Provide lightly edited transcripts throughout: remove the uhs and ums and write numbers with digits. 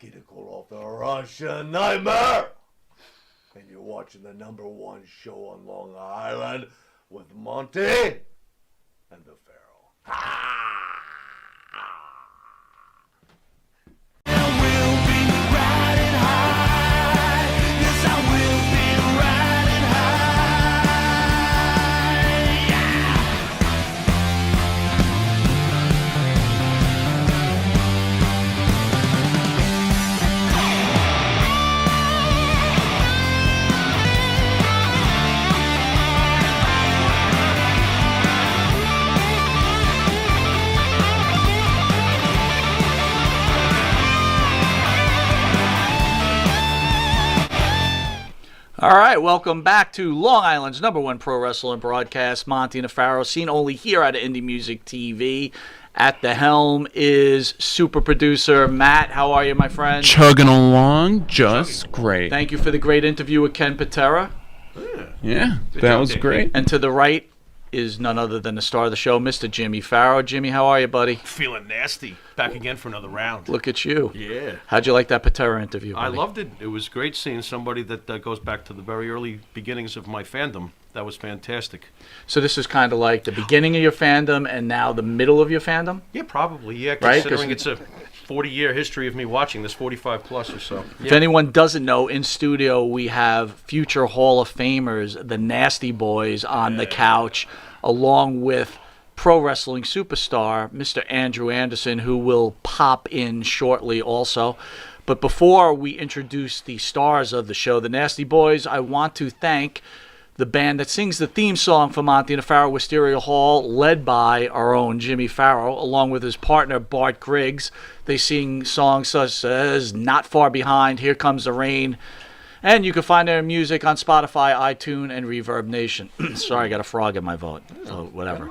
Nikita Koloff, the Russian Nightmare. And you're watching the #1 show on Long Island with Monte and the Pharaoh. All right, welcome back to Long Island's #1 pro wrestling broadcast. Monte and the Pharaoh, seen only here at Indie Music TV. At the helm is super producer Matt. How are you, my friend? Chugging along, just great. Thank you for the great interview with Ken Patera. Yeah, that was great. And to the right is none other than the star of the show, Mr. Jimmy Pharaoh. Jimmy, how are you, buddy? Feeling nasty. Back again for another round. Look at you. Yeah. How'd you like that Patera interview, buddy? I loved it. It was great seeing somebody that goes back to the very early beginnings of my fandom. That was fantastic. So this is kind of like the beginning of your fandom and now the middle of your fandom? Yeah, probably. Yeah, Right? considering it's a 40-year history of me watching this, 45 plus or so. If anyone doesn't know, in studio we have future Hall of Famers, the Nasty Boys, on the couch, along with pro wrestling superstar Mr. Andrew Anderson, who will pop in shortly also. But before we introduce the stars of the show, the Nasty Boys, I want to thank the band that sings the theme song for Monte and the Pharaoh, Wisteria Hall, led by our own Jimmy Pharaoh, along with his partner Bart Griggs. They sing songs such as Not Far Behind, Here Comes the Rain, and you can find their music on Spotify, iTunes, and Reverb Nation. Sorry, I got a frog in my vote. So whatever.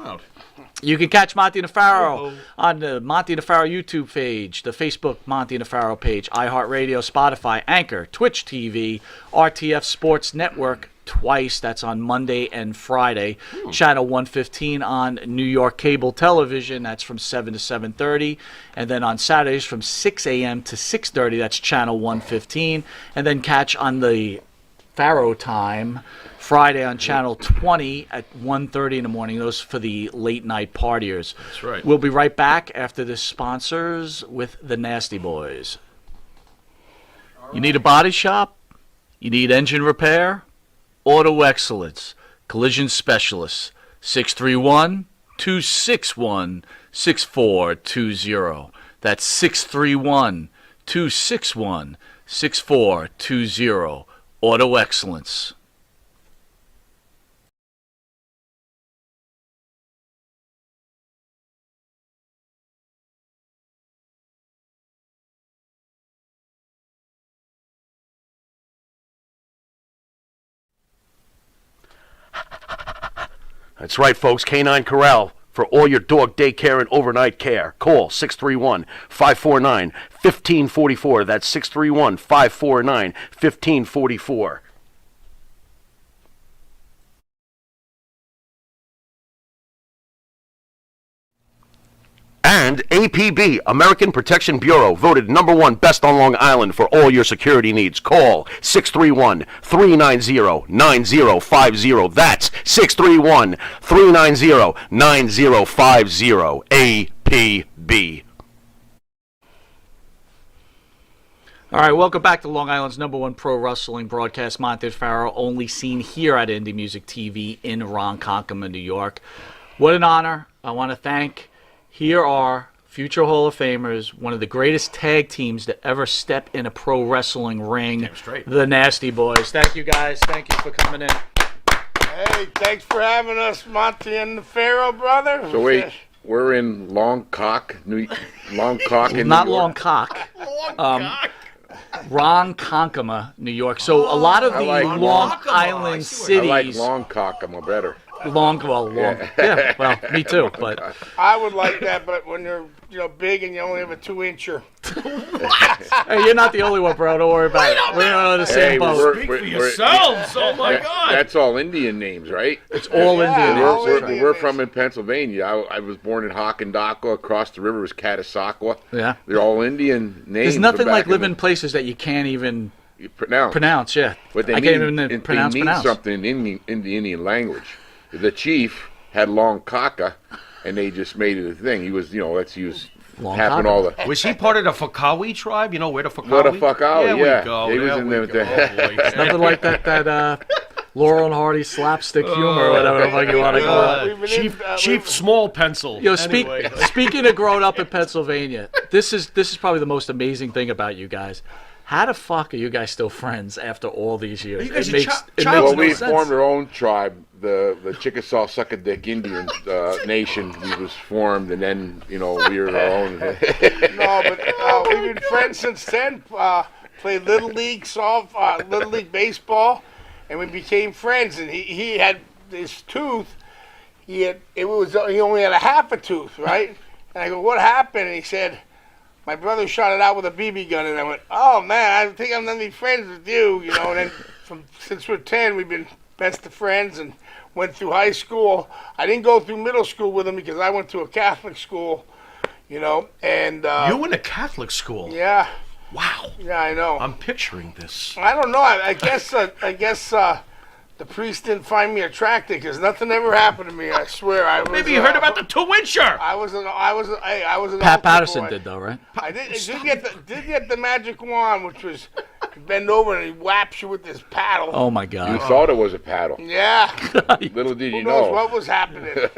You can catch Monte and the Pharaoh on the Monte and the Pharaoh YouTube page, the Facebook Monte and the Pharaoh page, iHeartRadio, Spotify, Anchor, Twitch TV, RTF Sports Network twice. That's on Monday and Friday. Channel 115 on New York Cable Television. That's from 7 to 7:30. And then on Saturdays from 6 a.m. to 6:30. That's Channel 115. And then catch on the Pharaoh time Friday on Channel 20 at 1:30 in the morning. Those for the late night partiers. That's right. We'll be right back after the sponsors with the Nasty Boys. You need a body shop? You need engine repair? Auto Excellence, Collision Specialists, 631-261-6420. That's 631-261-6420. Auto Excellence. That's right, folks. Canine Corral for all your dog daycare and overnight care. Call 631-549-1544. That's 631-549-1544. And APB, American Protection Bureau, voted #1 best on Long Island for all your security needs. Call 631-390-9050. That's 631-390-9050. APB. All right, welcome back to Long Island's #1 pro wrestling broadcast. Monte Pharaoh, only seen here at Indie Music TV in Ronkonkoma, New York. What an honor. I want to thank... Here are future Hall of Famers, one of the greatest tag teams to ever step in a pro wrestling ring. Damn straight. The Nasty Boys. Thank you, guys. Thank you for coming in. Hey, thanks for having us, Monte and the Pharaoh, brother. So wait, we're in Longcock, Longcock in Not New York? Long Cock. Ronkonkoma, New York. So a lot of the like Long Ronkonkoma. Island I like cities... Longcock, I'm better. Yeah, well, me too, but... I would like that, but when you're big and you only have a 2-incher. Hey, you're not the only one, bro. Don't worry about it. We're on the same boat. Speak for yourselves. Oh my God. That's all Indian names, right? It's all Indian. all We're, Indian we're names. from in Pennsylvania. I was born in Hockendaka. Across the river was Catasauqua. Yeah. They're all Indian names. There's nothing back like in living in places that you can't even the, pronounce. pronounce. Yeah. But they I mean, can't even pronounce. they mean something in the Indian language. The chief had long kaka, and they just made it a thing. He was, he was Long tapping kaka. all the. Was he part of the Fakawi tribe? You know where the Fakawi? What the fuck out? There Yeah, we go. he was There in we there. go. Oh, boy. Nothing like that Laurel and Hardy slapstick humor or whatever the fuck you want to call it. We've been Chief Small Pencil. Yo, Anyway. speaking of growing up in Pennsylvania, this is probably the most amazing thing about you guys. How the fuck are you guys still friends after all these years? You guys it are makes child- Well, no we sense. formed our own tribe, the Chickasaw Suckadick Indian Nation. We was formed, and then we were our own. No, but we've been friends since then. Played Little League Little League baseball, and we became friends. And he had this tooth. He only had a half a tooth, right? And I go, what happened? And he said, my brother shot it out with a BB gun. And I went, oh man, I think I'm gonna be friends with you, And then since we're 10, we've been best of friends and went through high school. I didn't go through middle school with him because I went to a Catholic school, And You went to Catholic school. yeah. Wow. Yeah, I know. I'm picturing this. I don't know. I guess the priest didn't find me attractive because nothing ever happened to me. I swear. Maybe you heard about the 2-incher. I was an Pat altar Patterson boy. did though, right? I did get the magic wand, which was you bend over and he whaps you with this paddle. Oh my You God. thought it was a paddle. Yeah. Little did Who you knows know. what was happening? The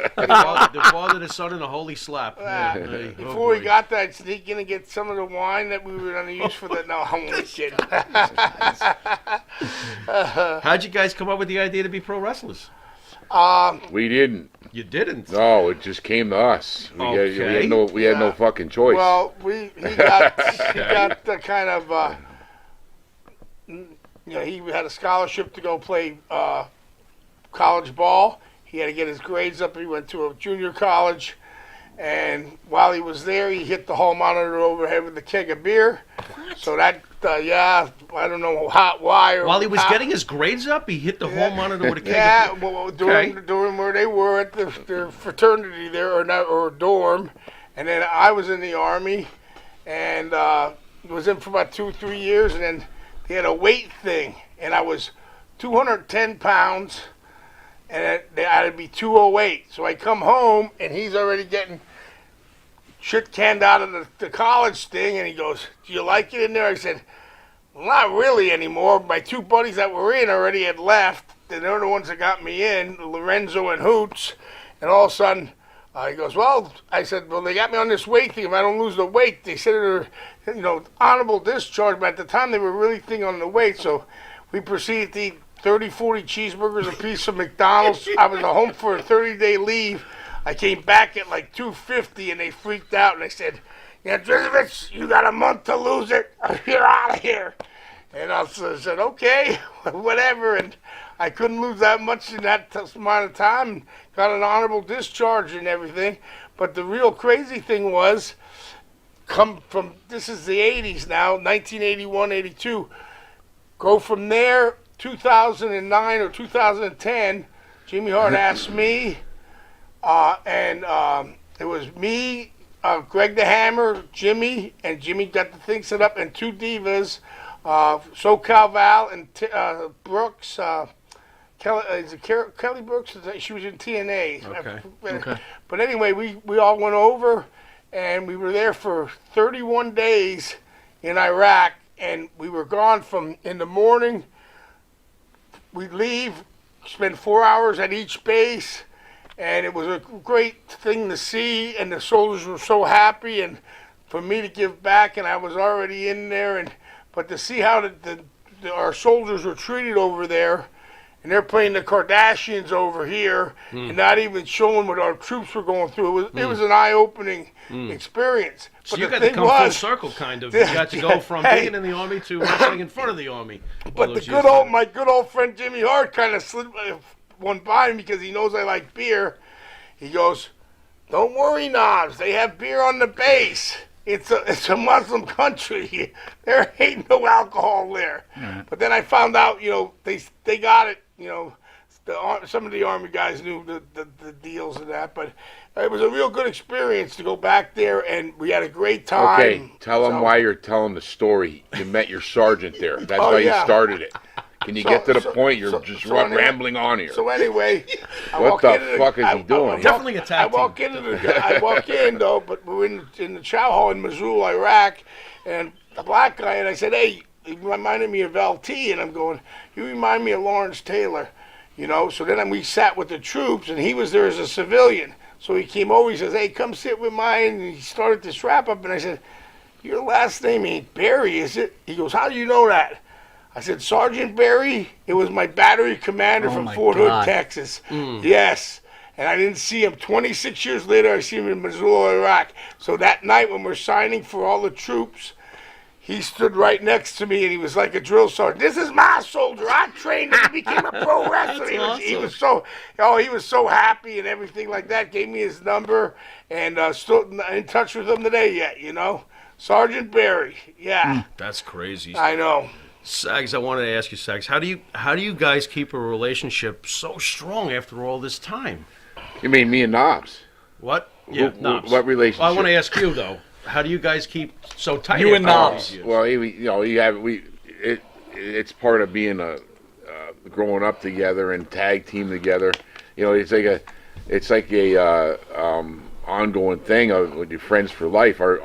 Father, the Son, and the Holy Slap. Hey, oh Before we boy. got there, I'd sneak in and get some of the wine that we were going to use for that. No, I'm only kidding. How'd you guys come up with the idea to be pro wrestlers? We didn't. You didn't. No, it just came to us. We Okay. had no fucking choice. Well, he got the kind of he had a scholarship to go play college ball. He had to get his grades up. He went to a junior college, and while he was there, he hit the hall monitor overhead with a keg of beer. So that I don't know why. Or While he was how. getting his grades up, he hit the hall monitor with a keg Yeah, of beer. well, during where they were at their fraternity there or dorm, and then I was in the Army, and was in for about 2-3 years, and then they had a weight thing, and I was 210 pounds, and I had to be 208. So I come home, and he's already getting shit canned out of the college thing, and he goes, "Do you like it in there?" I said, "Well, not really anymore. My two buddies that were in already had left. They're the ones that got me in, Lorenzo and Hoots." And all of a sudden, he goes, "Well," I said, "Well, they got me on this weight thing. If I don't lose the weight, they said they're, honorable discharge." But at the time, they were really thinking on the weight. So we proceeded to eat 30, 40 cheeseburgers a piece of McDonald's. I was home for a 30-day leave. I came back at like 250, and they freaked out, and they said, "Drizovich, you got a month to lose it. You're out of here." And I said, "Okay, whatever." And I couldn't lose that much in that amount of time. Got an honorable discharge and everything. But the real crazy thing was, this is the 80s now, 1981, 82. Go from there, 2009 or 2010, Jimmy Hart asked me, and it was me, Greg the Hammer, Jimmy, and Jimmy got the thing set up, and two divas, SoCal Val and Brooks. Kelly Brooks? She was in TNA. Okay. But anyway, we all went over, and we were there for 31 days in Iraq, and we were gone from in the morning. We'd leave, spend 4 hours at each base, and it was a great thing to see, and the soldiers were so happy, and for me to give back, and I was already in there, but to see how our soldiers were treated over there, and they're playing the Kardashians over here, and not even showing what our troops were going through. It was an eye-opening experience. So But you the got to thing come full was, circle, kind of. You got to go from being in the Army to wrestling in front of the Army. But my good old friend Jimmy Hart kind of slid one by me because he knows I like beer. He goes, "Don't worry, Knobs. They have beer on the base. it's a Muslim country. There ain't no alcohol there. But then I found out, they got it. Some of the Army guys knew the deals and that, but it was a real good experience to go back there, and we had a great time. Okay, tell them why you're telling the story. You met your sergeant there. That's why you started it. Can you get to the point? You're just rambling on here. So anyway, what the fuck is he doing? Definitely a tag team. I walk in though, but we're in the chow hall in Mosul, Iraq, and the black guy, and I said, hey, he reminded me of LT, and I'm going, you remind me of Lawrence Taylor, So then we sat with the troops, and he was there as a civilian. So he came over, he says, hey, come sit with mine, and he started this wrap up, and I said, your last name ain't Barry, is it? He goes, how do you know that? I said, Sergeant Barry, it was my battery commander from Fort Hood, Texas. Yes. And I didn't see him. 26 years later, I see him in Mosul, Iraq. So that night when we're signing for all the troops, he stood right next to me, and he was like a drill sergeant. This is my soldier. I trained him. He became a pro wrestler. He was so happy and everything like that. Gave me his number, and still in touch with him today yet, Sergeant Barry. Yeah. That's crazy. I know. Sags, I wanted to ask you, Sags, how do you guys keep a relationship so strong after all this time? You mean me and Knobs? What? Yeah, Knobs. What relationship? Well, I want to ask you though. How do you guys keep so tight? You and Knobs. Well, it's part of being growing up together and tag team together. It's like a ongoing thing with your friends for life. Our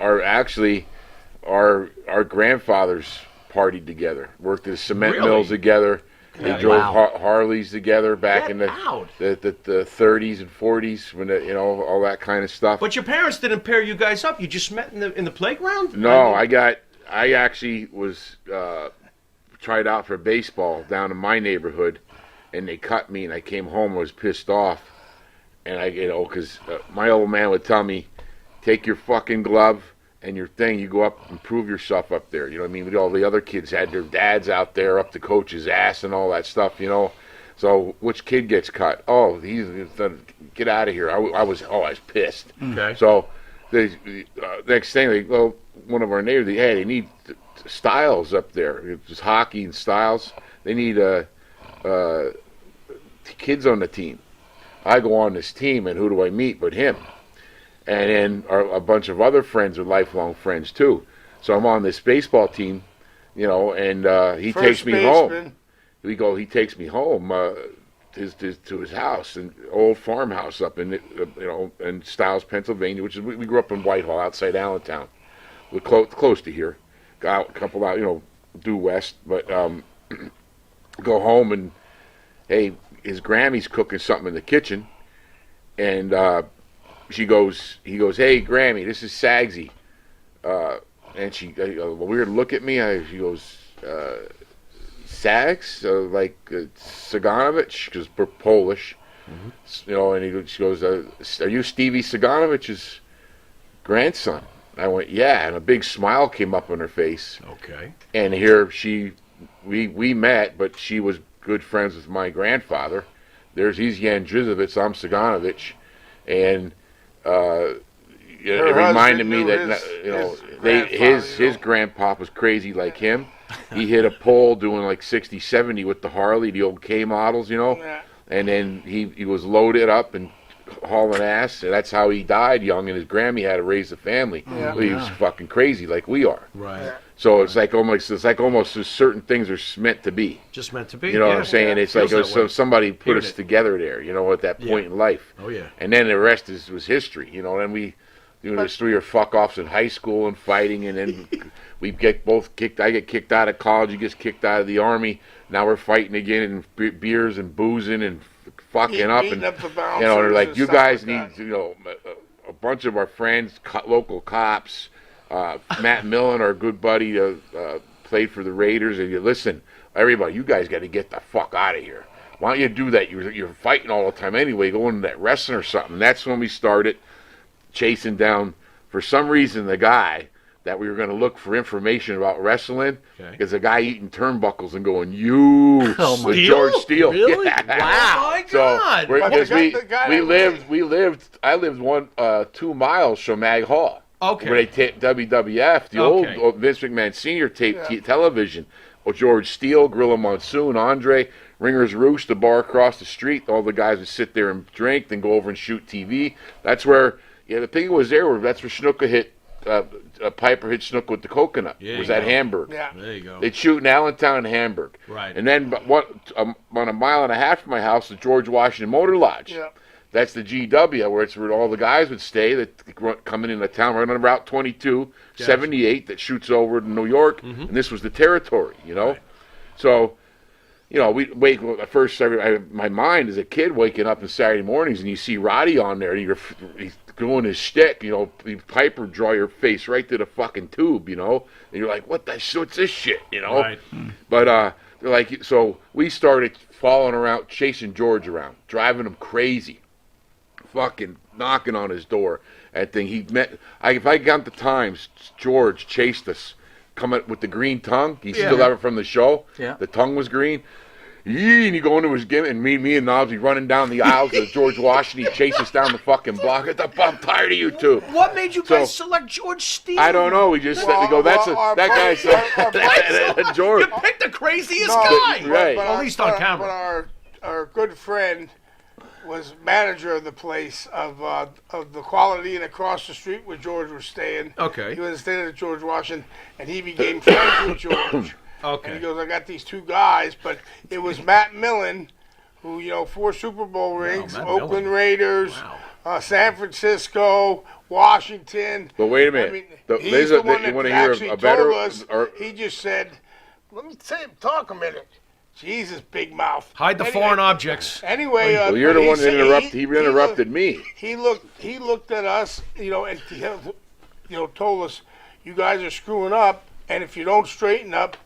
grandfathers partied together, worked at cement mills together. They drove Harleys together back in the 30s and 40s when all that kind of stuff. But your parents didn't pair you guys up. You just met in the playground? No, I actually was tried out for baseball down in my neighborhood, and they cut me, and I came home. I was pissed off, and because my old man would tell me, take your fucking glove and your thing, you go up and prove yourself up there. You know what I mean? All the other kids had their dads out there up the coach's ass and all that stuff, So which kid gets cut? Oh, get out of here. I was pissed. Okay. So the next thing, one of our neighbors, they need Styles up there. It was hockey and Styles. They need kids on the team. I go on this team, and who do I meet but him? And then a bunch of other friends are lifelong friends too. So I'm on this baseball team, and he takes me home. He takes me home to his house, an old farmhouse up in in Stiles, Pennsylvania, which is we grew up in Whitehall, outside Allentown. We're close to here. Got a couple out, due west, but go home and hey, his Grammy's cooking something in the kitchen, and he goes, hey, Grammy, this is Sagsy. And she, a weird look at me. She goes, Sags? Saganovich? Because we're Polish. Mm-hmm. And she goes, are you Stevie Saganovich's grandson? I went, yeah. And a big smile came up on her face. Okay. And here we met, but she was good friends with my grandfather. He's Jan Drizovich, I'm Saganovich. And it reminded me that his grandpa was crazy like him. He hit a pole doing like 60, 70 with the Harley, the old K models, Yeah. And then he was loaded up and hauling ass. And that's how he died young. And his Grammy had to raise the family. Yeah. He was fucking crazy like we are. Right. So it's like almost certain things are meant to be. Just meant to be. You know what I'm saying? It's like somebody put us it. together there, at that point in life. Oh yeah. And then the rest was history, And we, there's 3 or fuck offs in high school and fighting, and then we get both kicked. I get kicked out of college. He gets kicked out of the army. Now we're fighting again, and beers and boozing and fucking up, and they're like, you guys need, a bunch of our friends, local cops. Matt Millen, our good buddy, played for the Raiders, and listen, everybody, you guys got to get the fuck out of here. Why don't you do that? You're fighting all the time anyway. Go into that wrestling or something. That's when we started chasing down, for some reason, the guy that we were going to look for information about wrestling. Okay. Is a guy eating turnbuckles and going, with George Steele. Really? Yeah. Wow. Oh my God. So I lived 2 miles from Mag Hall. Okay. Where they taped WWF, the old Vince McMahon Sr. taped television. Well, George Steele, Gorilla Monsoon, Andre, Ringer's Roost, the bar across the street. All the guys would sit there and drink, then go over and shoot TV. That's where, the thing was there. That's where Snuka hit. Piper hit Snook with the coconut. Yeah, was at Hamburg. Yeah. There you go. They'd shoot in Allentown and Hamburg. Right. And then about a mile and a half from my house, the George Washington Motor Lodge. Yeah. That's the GW, where it's where all the guys would stay that coming into town right on Route 22, 78, that shoots over to New York. And this was the territory, Right. So, we wake at first. My mind as a kid waking up on Saturday mornings, and you see Roddy on there, and he's doing his shtick. Piper draw your face right to the fucking tube, and you're like, what's this shit, Right. But they're like, so we started following around, chasing George around, driving him crazy, fucking knocking on his door. That thing if I count the times, George chased us, coming with the green tongue. He still have it from the show. Yeah. The tongue was green. And you go into his gimmick, and me and Knobsy running down the aisles of George Washington. He chases us down the fucking block. I'm tired of you two. What made you guys select George Steele? I don't know. We just we go. That guy's George. You picked the craziest guy. Right. But At least on camera. But our good friend was manager of the place of the Quality Inn across the street where George was staying. Okay. He was staying at George Washington, and he became friends with George. Okay. And he goes, I got these two guys, but it was Matt Millen, who 4 Super Bowl rings, Matt Oakland Millen. Raiders, San Francisco, Washington. But wait a minute. I mean, He's he's the one that you want to hear actually a better? told us. He just said, "Let me talk a minute." Jesus, big mouth. Hide the foreign objects. Anyway, well, you're the one that interrupted. He interrupted me. He looked at us, and told us, "You guys are screwing up, and if you don't straighten up,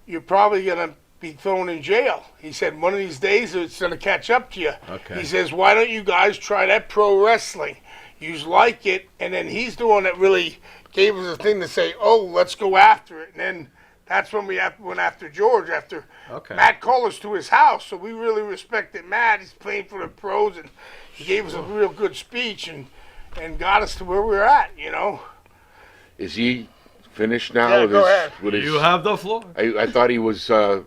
you're probably gonna be thrown in jail." He said, "One of these days, it's gonna catch up to you." Okay. He says, "Why don't you guys try that pro wrestling? You like it." And then he's the one that really gave us a thing to say, "Oh, let's go after it." And then that's when we went after George. After Matt called us to his house, so we really respected Matt. He's playing for the pros, and he gave us a real good speech and got us to where we're at. Is he finished now? Yeah, go ahead. You have the floor. I thought he was, Edgar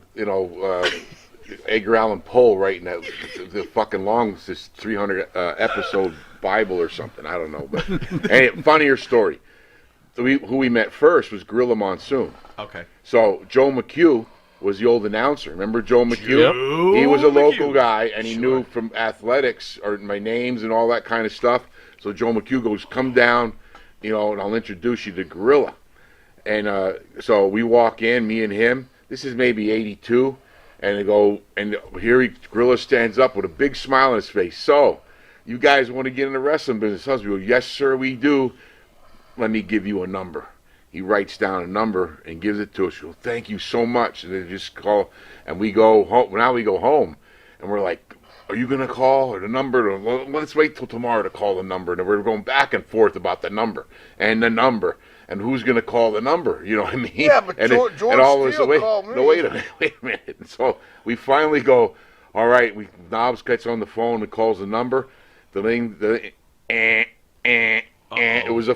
Allan Poe writing the fucking long, this 300 episode Bible or something. I don't know, but anyway, funnier story. Who we met first was Gorilla Monsoon. Okay. So Joe McHugh was the old announcer. Remember Joe McHugh? Yep. He was a local McHugh. guy, and he knew from athletics or my names and all that kind of stuff. So Joe McHugh goes, "Come down, and I'll introduce you to Gorilla." And so we walk in, me and him. This is maybe 82. And they go, and here Gorilla stands up with a big smile on his face. "So, you guys want to get in the wrestling business?" We go, "Yes, sir, we do. Let me give you a number." He writes down a number and gives it to us. We go, "Thank you so much." And they just call, and we go home. Now we go home, and we're like, "Are you going to call or the number? Well, let's wait till tomorrow to call the number." And we're going back and forth about the number and the number. And who's going to call the number? You know what I mean? Yeah, but George Steele called me. No, wait a minute. So we finally go, all right, Knobs gets on the phone and calls the number. It was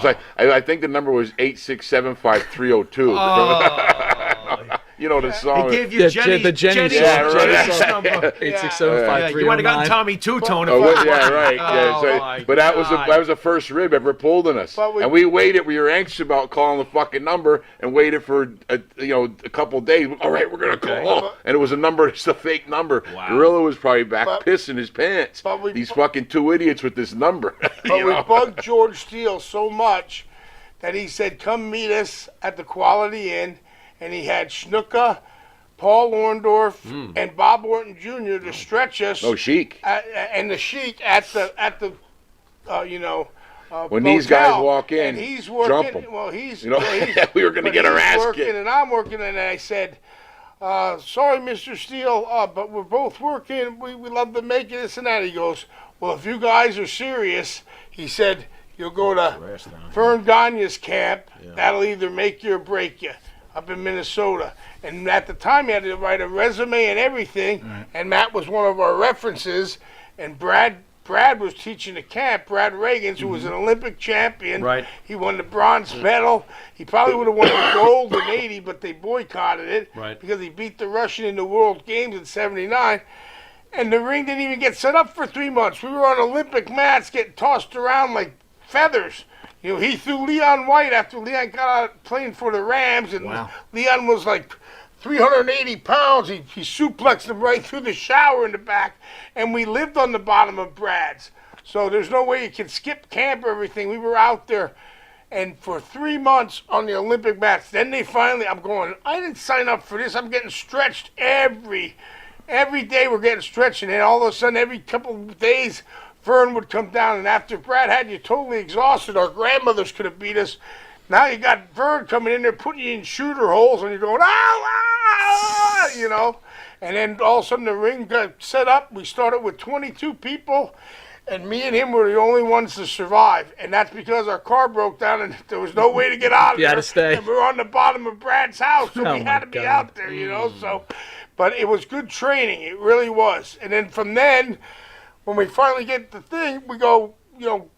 like, I think the number was 8675302. You know the song. He gave you Jenny, the Jenny Jenny's song. number. 8675309. You might have gotten Tommy Two-Tone. Yeah, right. But that God. was the first rib ever pulled in us. And we waited. We were anxious about calling the fucking number and waited for a couple of days. All right, we're gonna call. And it was a number. It's a fake number. Wow. Gorilla was probably back pissing his pants. But These fucking two idiots with this number. But we bugged George Steele so much that he said, "Come meet us at the Quality Inn." And he had Snuka, Paul Orndorff, and Bob Orton Jr. to stretch us. Oh, Sheik. And the Sheik at the when these guys walk in, and he's working. jump 'em. Well, he's we were going to get our ass working, kicked. and I'm working, and I said, "Sorry, Mr. Steele, but we're both working. We love to make it, this and that." He goes, "Well, if you guys are serious," he said, "you'll go to Vern Gagne's camp. That'll either make you or break you." Up in Minnesota. And at the time, you had to write a resume and everything, and Matt was one of our references, and Brad Brad was teaching the camp, Brad Reagans, who was an Olympic champion. Right. He won the bronze medal. He probably would have won the gold in 80, but they boycotted it because he beat the Russian in the World Games in 79. And the ring didn't even get set up for 3 months. We were on Olympic mats getting tossed around like feathers. You know, he threw Leon White after Leon got out playing for the Rams, and Leon was like 380 pounds. He suplexed him right through the shower in the back, and we lived on the bottom of Brad's. So there's no way you can skip camp or everything. We were out there, and for 3 months on the Olympic mats. Then they finally, I'm going, I didn't sign up for this. I'm getting stretched every day. We're getting stretched, and then all of a sudden, every couple of days, Vern would come down, and after Brad had you totally exhausted, our grandmothers could have beat us. Now you got Vern coming in there, putting you in shooter holes, and you're going, you know. And then all of a sudden the ring got set up. We started with 22 people, and me and him were the only ones to survive. And that's because our car broke down, and there was no way to get out of You there. had to stay. And we were on the bottom of Brad's house, so Oh, we had to my be God. out there, you know. So, but it was good training. It really was. And then from then, when we finally get the thing, we go, you know,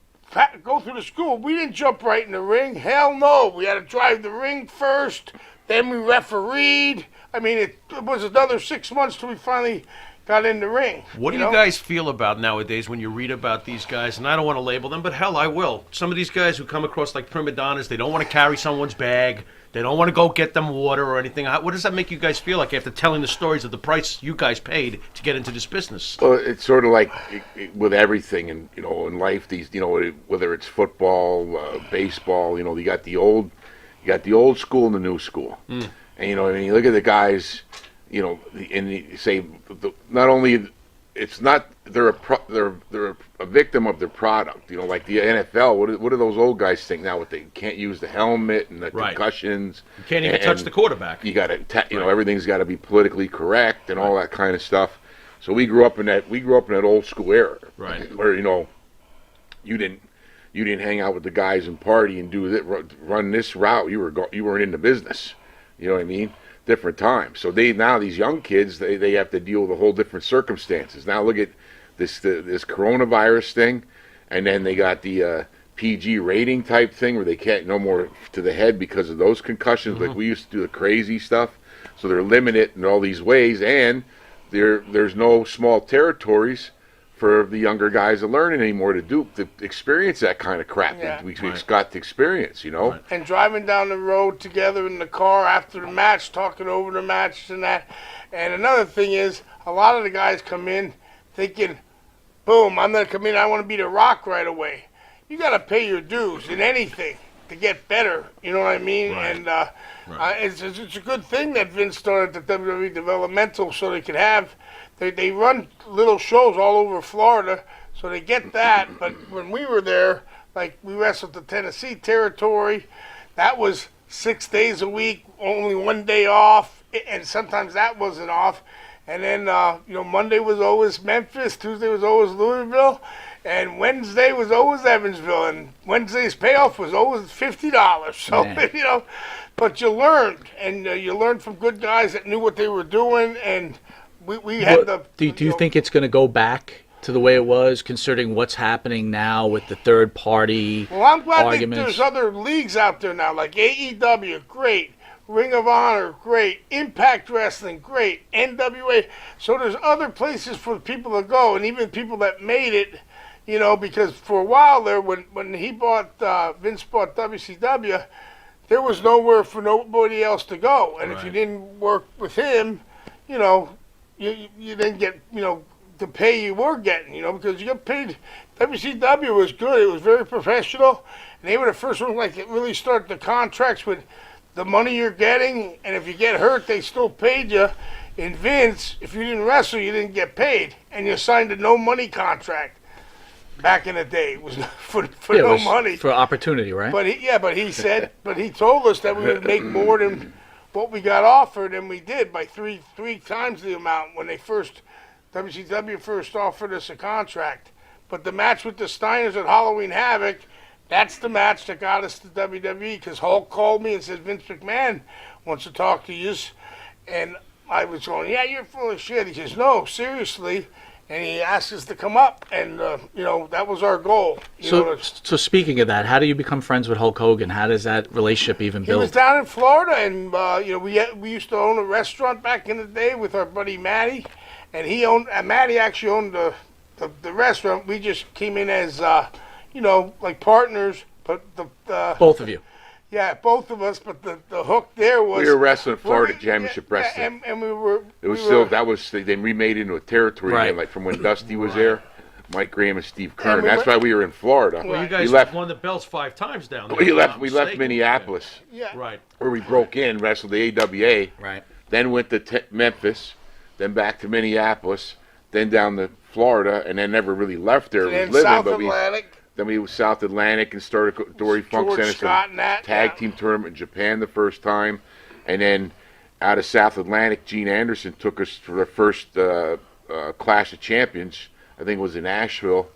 go through the school. We didn't jump right in the ring. Hell no. We had to drive the ring first. Then we refereed. I mean, it was another 6 months till we finally got in the ring. What do you guys feel about nowadays when you read about these guys? And I don't want to label them, but hell, I will. Some of these guys who come across like prima donnas, they don't want to carry someone's bag. They don't want to go get them water or anything. What does that make you guys feel like after telling the stories of the price you guys paid to get into this business? Well, it's sort of like with everything, and you know, in life, these, you know, whether it's football, baseball, you know, you got the old school and the new school, and you know, I mean, you look at the guys, you know, and you say not only it's not they're a victim of their product, you know, like the NFL. What do those old guys think now? What, they can't use the helmet and the concussions. You can't even touch the quarterback. You got to, you know, everything's got to be politically correct and all that kind of stuff. So we grew up in that old school era, where, you know, you didn't hang out with the guys and party and do that, run this route. You weren't in the business. You know what I mean? Different times. So now these young kids, they have to deal with a whole different circumstances. Now look at this coronavirus thing, and then they got the PG rating type thing where they can't no more to the head because of those concussions. Like we used to do the crazy stuff. So they're limited in all these ways, and there's no small territories for the younger guys to learn anymore to experience that kind of crap that we got to experience, you know. And driving down the road together in the car after the match, talking over the match and that. And another thing is, a lot of the guys come in thinking, boom, I'm going to come in, I want to be the Rock right away. You got to pay your dues in anything to get better, you know what I mean? And it's a good thing that Vince started the WWE developmental so they could have. They run little shows all over Florida, so they get that. But when we were there, like we wrestled the Tennessee territory, that was 6 days a week, only 1 day off, and sometimes that wasn't off. And then, you know, Monday was always Memphis, Tuesday was always Louisville, and Wednesday was always Evansville, and Wednesday's payoff was always $50. So, you know, but you learned, and you learned from good guys that knew what they were doing, and we had Do you think it's going to go back to the way it was, considering what's happening now with the third party Well, I'm glad arguments? there's other leagues out there now, like AEW, great. Ring of Honor, great. Impact Wrestling, great. NWA. So there's other places for people to go, and even people that made it, you know, because for a while there, when Vince bought WCW, there was nowhere for nobody else to go. And if you didn't work with him, you know, you didn't get, you know, the pay you were getting, you know, because you got paid. WCW was good. It was very professional. And they were the first ones like that really started the contracts with the money you're getting. And if you get hurt, they still paid you. In Vince, if you didn't wrestle, you didn't get paid. And you signed a no money contract. Back in the day, it was for no money. For opportunity, right? But he told us that we would make more than what we got offered, and we did by three times the amount when WCW first offered us a contract. But the match with the Steiners at Halloween Havoc, that's the match that got us to WWE, because Hulk called me and said, Vince McMahon wants to talk to you. And I was going, yeah, you're full of shit. He says, no, seriously. and he asked us to come up, and that was our goal. So speaking of that, how do you become friends with Hulk Hogan? How does that relationship even He was build? down in Florida, and we used to own a restaurant back in the day with our buddy Matty, and Matty actually owned the restaurant. We just came in as like partners, but Both of you. yeah, both of us. But the hook there was We were wrestling Florida Championship yeah, Wrestling. and we were. It was we still were- they remade it into a territory Right. again, like from when Dusty was there, Mike Graham and Steve Kern. we That's were- why we were in Florida. Well, you we guys left. won the belts 5 times down there. We if I'm left. not We left mistaken. Minneapolis, Yeah. Right. where we broke in, wrestled the AWA, Right. then went to Memphis, then back to Minneapolis, then down to Florida, and then never really left there. And We then was living, South but Atlantic. then we was South Atlantic and started Dory Funk George Center Scott and that, tag yeah. team tournament in Japan the first time, and then out of South Atlantic, Gene Anderson took us for the first Clash of Champions. I think it was in Asheville,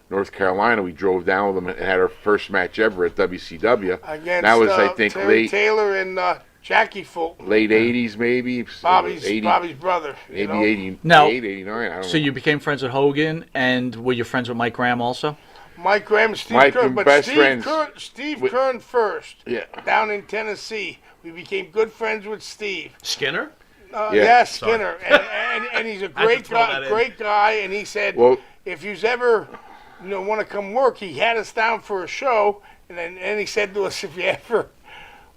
North Carolina. We drove down with them and had our first match ever at WCW. Against that was I think Terry Taylor and Jackie Fulton, late 80s maybe. Bobby's 80, brother. maybe know? 88, Now- 89. I don't So know. you became friends with Hogan, and were you friends with Mike Graham also? Mike Graham, and Steve Mike Kern, and but best friends Steve with- Kern first. Yeah. Down in Tennessee, we became good friends with Steve. Skinner? Yeah. Yeah, Skinner, and he's a I had to great throw that guy, in. and he said, Well- if you's ever, want to come work, he had us down for a show, and he said to us, if you ever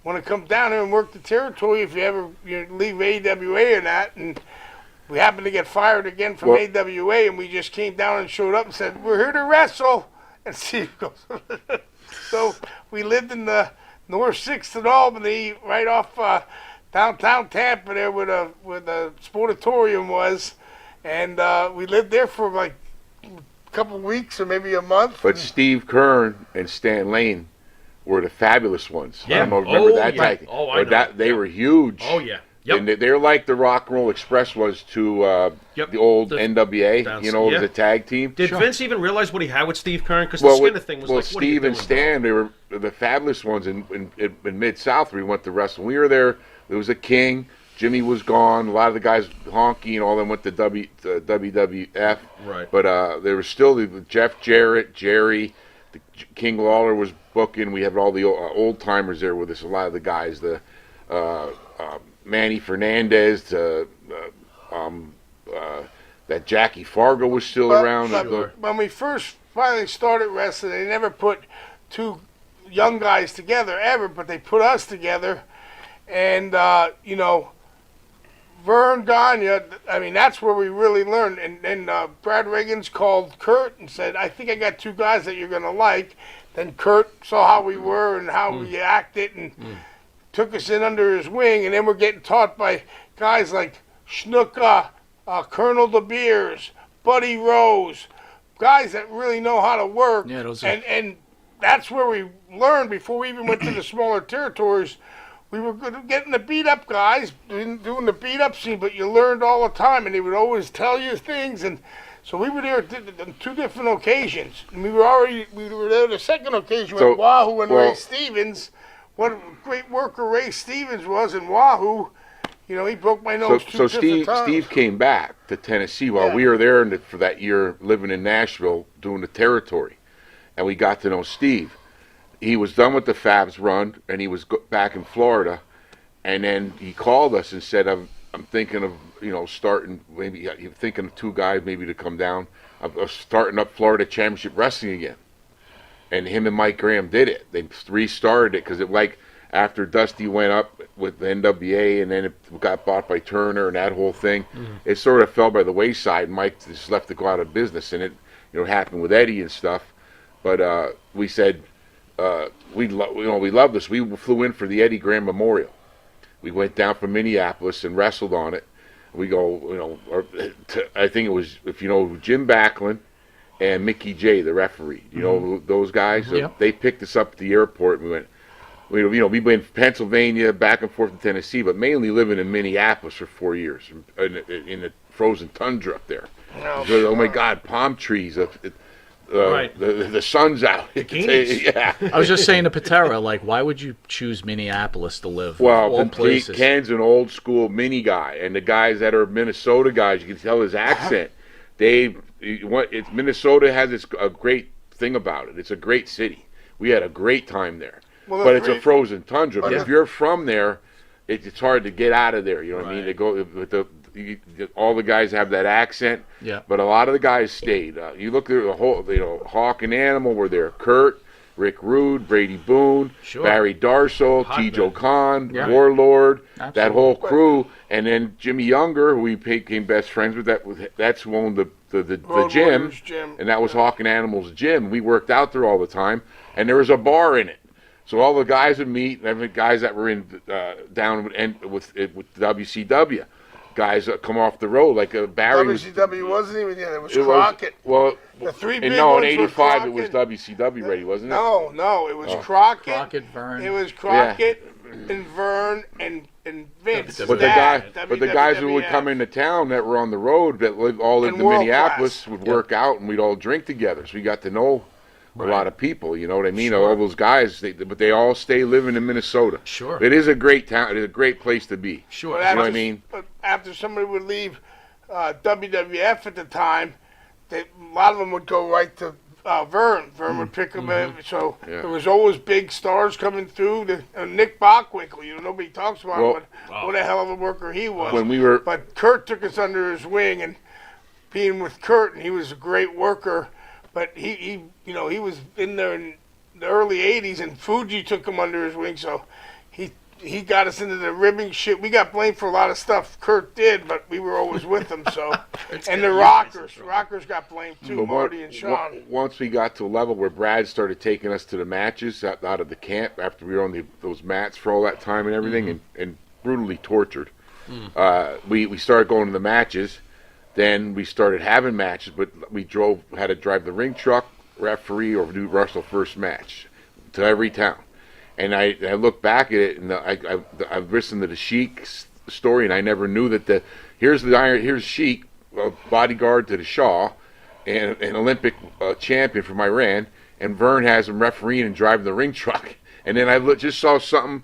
want to come down here and work the territory, if you ever leave AWA or not, and we happened to get fired again from Well- AWA, and we just came down and showed up and said, we're here to wrestle, and Steve goes, so we lived in the North 6th in Albany, right off downtown Tampa there where the sportatorium was, and we lived there for like a couple of weeks or maybe a month. But Steve Kern and Stan Lane were the fabulous ones. I Yeah. don't know, remember Oh, that yeah. tag team? Oh, I But know. they Yeah. were huge. Oh, yeah. Yep. And they're like the Rock and Roll Express was to Yep. the old The- NWA, that's- as yeah. a tag team. Did Vince even realize what he had with Steve Kern? Because the Skinner thing was like, what are you Steve and doing, Stan, they were the fabulous ones in Mid-South. We went to wrestle. We were there. There was a King. Jimmy was gone. A lot of the guys, Honky and all them, went to WWF. Right. But there was still the Jeff Jarrett, Jerry, King Lawler was booking. We had all the old timers there with us. A lot of the guys, the Manny Fernandez, that Jackie Fargo was still around. But when we first finally started wrestling, they never put two young guys together ever, but they put us together. And, Vern Gagne, I mean, that's where we really learned. And then Brad Riggins called Kurt and said, I think I got two guys that you're going to like. Then Kurt saw how we were and how we acted and took us in under his wing. And then we're getting taught by guys like Snuka, Colonel De Beers, Buddy Rose, guys that really know how to work. Yeah, those are- And that's where we learned before we even went to the smaller territories. We were good at getting the beat-up guys, doing the beat-up scene, but you learned all the time, and they would always tell you things. And so we were there on 2 different occasions. And we were there the second occasion with Wahoo and Ray Stevens. What a great worker Ray Stevens was in Wahoo. He broke my nose So two different times. Steve came back to Tennessee while we were there for that year living in Nashville doing the territory. And we got to know Steve. He was done with the Fabs run, and he was back in Florida. And then he called us and said, I'm thinking of, starting, maybe you're thinking of 2 guys maybe to come down. Of starting up Florida Championship Wrestling again. And him and Mike Graham did it. They restarted it because after Dusty went up with the NWA and then it got bought by Turner and that whole thing, it sort of fell by the wayside. Mike just left to go out of business, and it happened with Eddie and stuff. But we said we love this. We flew in for the Eddie Graham Memorial. We went down from Minneapolis and wrestled on it. We go, I think it was, if you know, Jim Backlund and Mickey J, the referee. You know those guys? So Yep. they picked us up at the airport and we went. We've been in Pennsylvania, back and forth to Tennessee, but mainly living in Minneapolis for 4 years in the frozen tundra up there. Oh my God, palm trees. Right. The sun's out. Bikinis. Yeah. I was just saying to Patera, like, why would you choose Minneapolis to live? Well, All places. Ken's an old school mini guy, and the guys that are Minnesota guys, you can tell his accent. Dave Minnesota has a great thing about it. It's a great city. We had a great time there. Well, But it's a frozen tundra. But Yeah. if you're from there, it's hard to get out of there. You know what I mean? Right. They go with all the guys have that accent. Yeah. But a lot of the guys stayed. You look at the whole, Hawk and Animal were there. Kurt, Rick Rude, Brady Boone, Sure. Barry Darsow, Hot T. Joe man. Khan, Yeah. Warlord, that Absolutely. whole crew, and then Jimmy Younger, who we became best friends with. That's who owned the Road gym, Warriors gym. and that was Hawk and Animal's gym. We worked out there all the time, and there was a bar in it. So all the guys would meet, and the guys that were in down with WCW, guys that come off the road like Barry was. WCW wasn't even yet. It was It was, Crockett. well, The three in big no, in ones were '85 it was Crockett. WCW ready, wasn't it? No, it was Crockett. Crockett, Vern. It was Crockett and Vern and Vince. But the guys who would come into town that were on the road that all lived And in world Minneapolis class. would work out, and we'd all drink together. So we got to know a lot of people. You know what I mean? Sure. All those guys, but they all stay living in Minnesota. Sure. It is a great town. It is a great place to be. Sure. But You know what I after- mean? But after somebody would leave WWF at the time, a lot of them would go right to Vern. Vern would pick them up. So Yeah. there was always big stars coming through. Nick Bockwinkel, nobody talks about Well, him, but what a hell of a worker he was. When we were But Kurt took us under his wing, and being with Kurt, and he was a great worker. But he was in there in the early '80s, and Fuji took him under his wing. So he got us into the ribbing shit. We got blamed for a lot of stuff Kurt did, but we were always with him. So, and the Rockers got blamed too, But Marty and Sean. once we got to a level where Brad started taking us to the matches out of the camp after we were on those mats for all that time and everything, and brutally tortured, we started going to the matches. Then we started having matches, but we had to drive the ring truck, referee, or do wrestle first match to every town. And I look back at it, and I've listened to the Sheik's story, and I never knew that here's Sheik, bodyguard to the Shah, and an Olympic champion from Iran, and Vern has him refereeing and driving the ring truck. And then I just saw something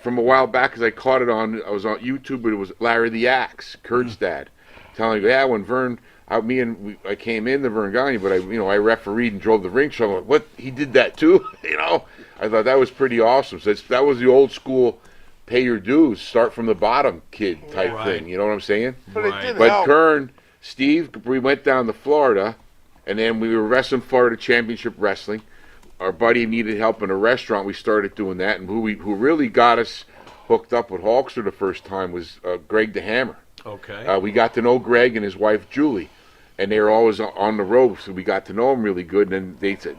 from a while back, because I was on YouTube, but it was Larry the Axe, Kurt's dad, telling me, when Vern, I came in the Vern Gagne, but I refereed and drove the ring truck. I'm like, what? He did that too? I thought that was pretty awesome. So that was the old school, pay your dues, start from the bottom kid type thing. You know what I'm saying? But it did But help. Steve, we went down to Florida, and then we were wrestling Florida Championship Wrestling. Our buddy needed help in a restaurant. We started doing that, and who really got us hooked up with Hulkster the first time was Greg the Hammer. Okay. We got to know Greg and his wife Julie, and they were always on the road, so we got to know him really good. And then they said,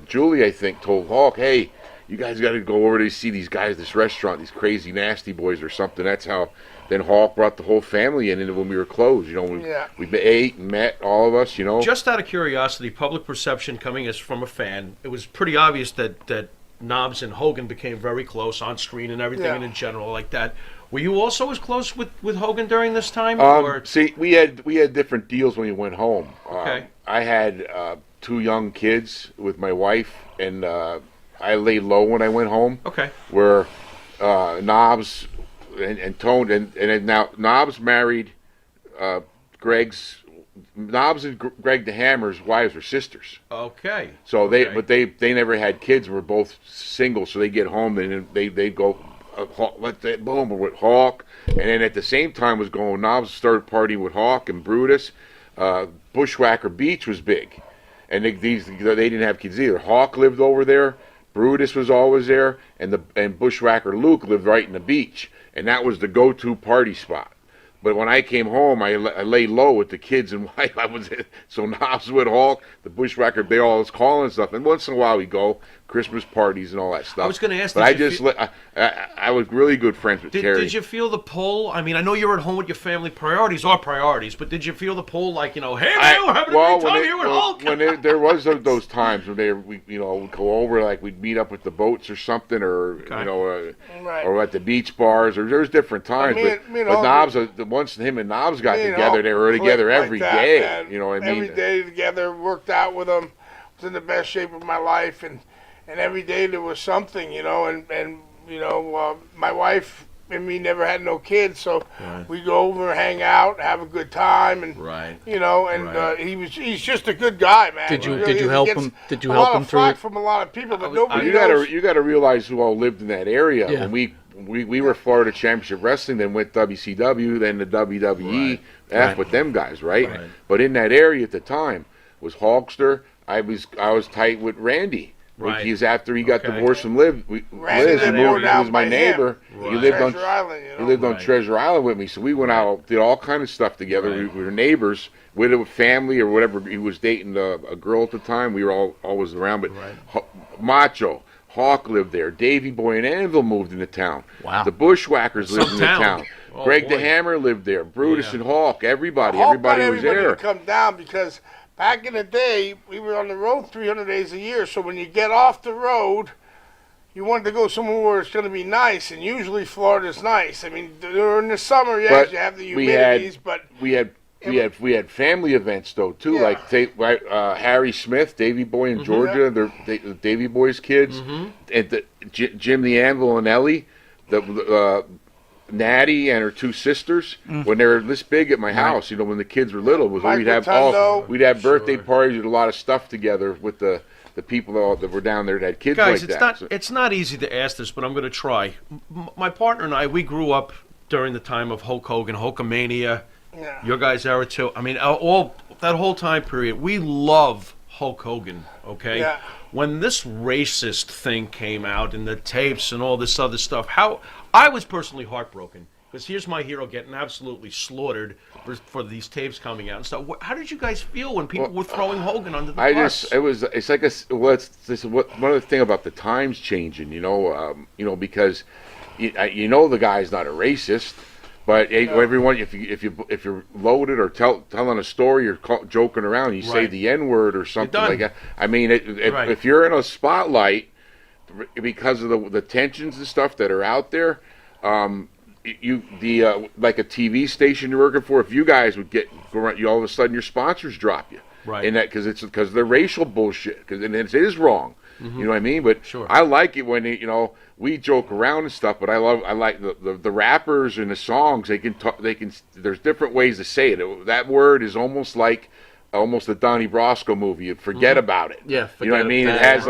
Julie, I think, told Hulk, "Hey, you guys got to go over to see these guys at this restaurant, these crazy nasty boys or something." That's how. Then Hulk brought the whole family in, and when we were closed, we ate and met, all of us, Just out of curiosity, public perception coming as from a fan, it was pretty obvious that Knobs and Hogan became very close on screen and everything, and in general like that. Were you also as close with Hogan during this time? See, we had different deals when we went home. Okay. I had 2 young kids with my wife, and I laid low when I went home. Okay. Where Knobs and Tone, and now Knobs married Knobs and Greg the Hammer's wives were sisters. Okay. So they never had kids. Were both single, so they get home and they go. Boom, with Hawk, and then at the same time was going. Knobs started partying with Hawk and Brutus. Bushwhacker Beach was big, and they didn't have kids either. Hawk lived over there. Brutus was always there, and Bushwhacker Luke lived right in the beach, and that was the go-to party spot. But when I came home, I laid low with the kids and wife. So Knobs with Hawk, the Bushwhacker, they all was calling stuff, and once in a while we go Christmas parties and all that stuff. I was going to ask, but I was really good friends with Terry. Did you feel the pull? I mean, I know you're at home with your family. Priorities are priorities, but did you feel the pull, like, hey, man, we're having a great time here with Hulk? There was those times when we'd go over, like we'd meet up with the boats or something, or or at the beach bars, or there's different times. But Knobs, once him and Knobs got together, they were together every day. Man. You know what I mean? Every day together, worked out with them, was in the best shape of my life, and every day there was something, and my wife and me never had no kids, so we go over, hang out, have a good time, and you know, and he's just a good guy, man. Did you really help him? Did you help him through? From a lot of people, but nobody You knows. got to realize who all lived in that area. Yeah. When we were Florida Championship Wrestling, then went WCW, then the WWE. That's with them guys, right? But in that area at the time was Hulkster. I was tight with Randy. Right. He's after he got divorced from Liz. He lived was my neighbor. Right. He lived on Treasure Island, you know? He lived on Treasure Island with me, so we went out, did all kind of stuff together. We were neighbors, with a family or whatever. He was dating a girl at the time. We were always around, but Macho. Hawk lived there. Davey Boy and Anvil moved into town. Wow. The Bushwhackers lived in the town. Oh, Greg boy. the Hammer lived there. Brutus and Hawk. Everybody Hawk was everybody there. to come down because back in the day, we were on the road 300 days a year. So when you get off the road, you wanted to go somewhere where it's going to be nice, and usually Florida's nice. I mean, during the summer, yes, But you have the we had- humidities, but We had family events though too, like Harry Smith, Davey Boy in Georgia, the Davey Boy's kids, and Jim the Anvil and Ellie, the Natty and her two sisters, when they were this big at my house, you know, when the kids were little, was when we'd have birthday parties and a lot of stuff together with the people that were down there that had kids Guys, like that. it's not easy to ask this, but I'm going to try. My partner and I, we grew up during the time of Hulk Hogan, Hulkamania. Yeah. Your guys' era too. I mean, all that whole time period, we love Hulk Hogan. Okay. Yeah. When this racist thing came out and the tapes and all this other stuff, I was personally heartbroken because here's my hero getting absolutely slaughtered for these tapes coming out and stuff. How did you guys feel when people were throwing Hogan under the bus? One of the thing about the times changing, because the guy's not a racist. But everyone, if you're loaded or telling a story or joking around, you say the N-word or something like that. I mean, if you're in a spotlight because of the tensions and stuff that are out there, like a TV station you're working for, if you guys would all of a sudden your sponsors drop you, and that because of the racial bullshit, and it is wrong. You know what I mean? But I like it when we joke around and stuff. But I like the rappers and the songs. They can There's different ways to say it. That word is almost like a Donnie Brasco movie. You forget about it. Yeah, you know what I mean? It has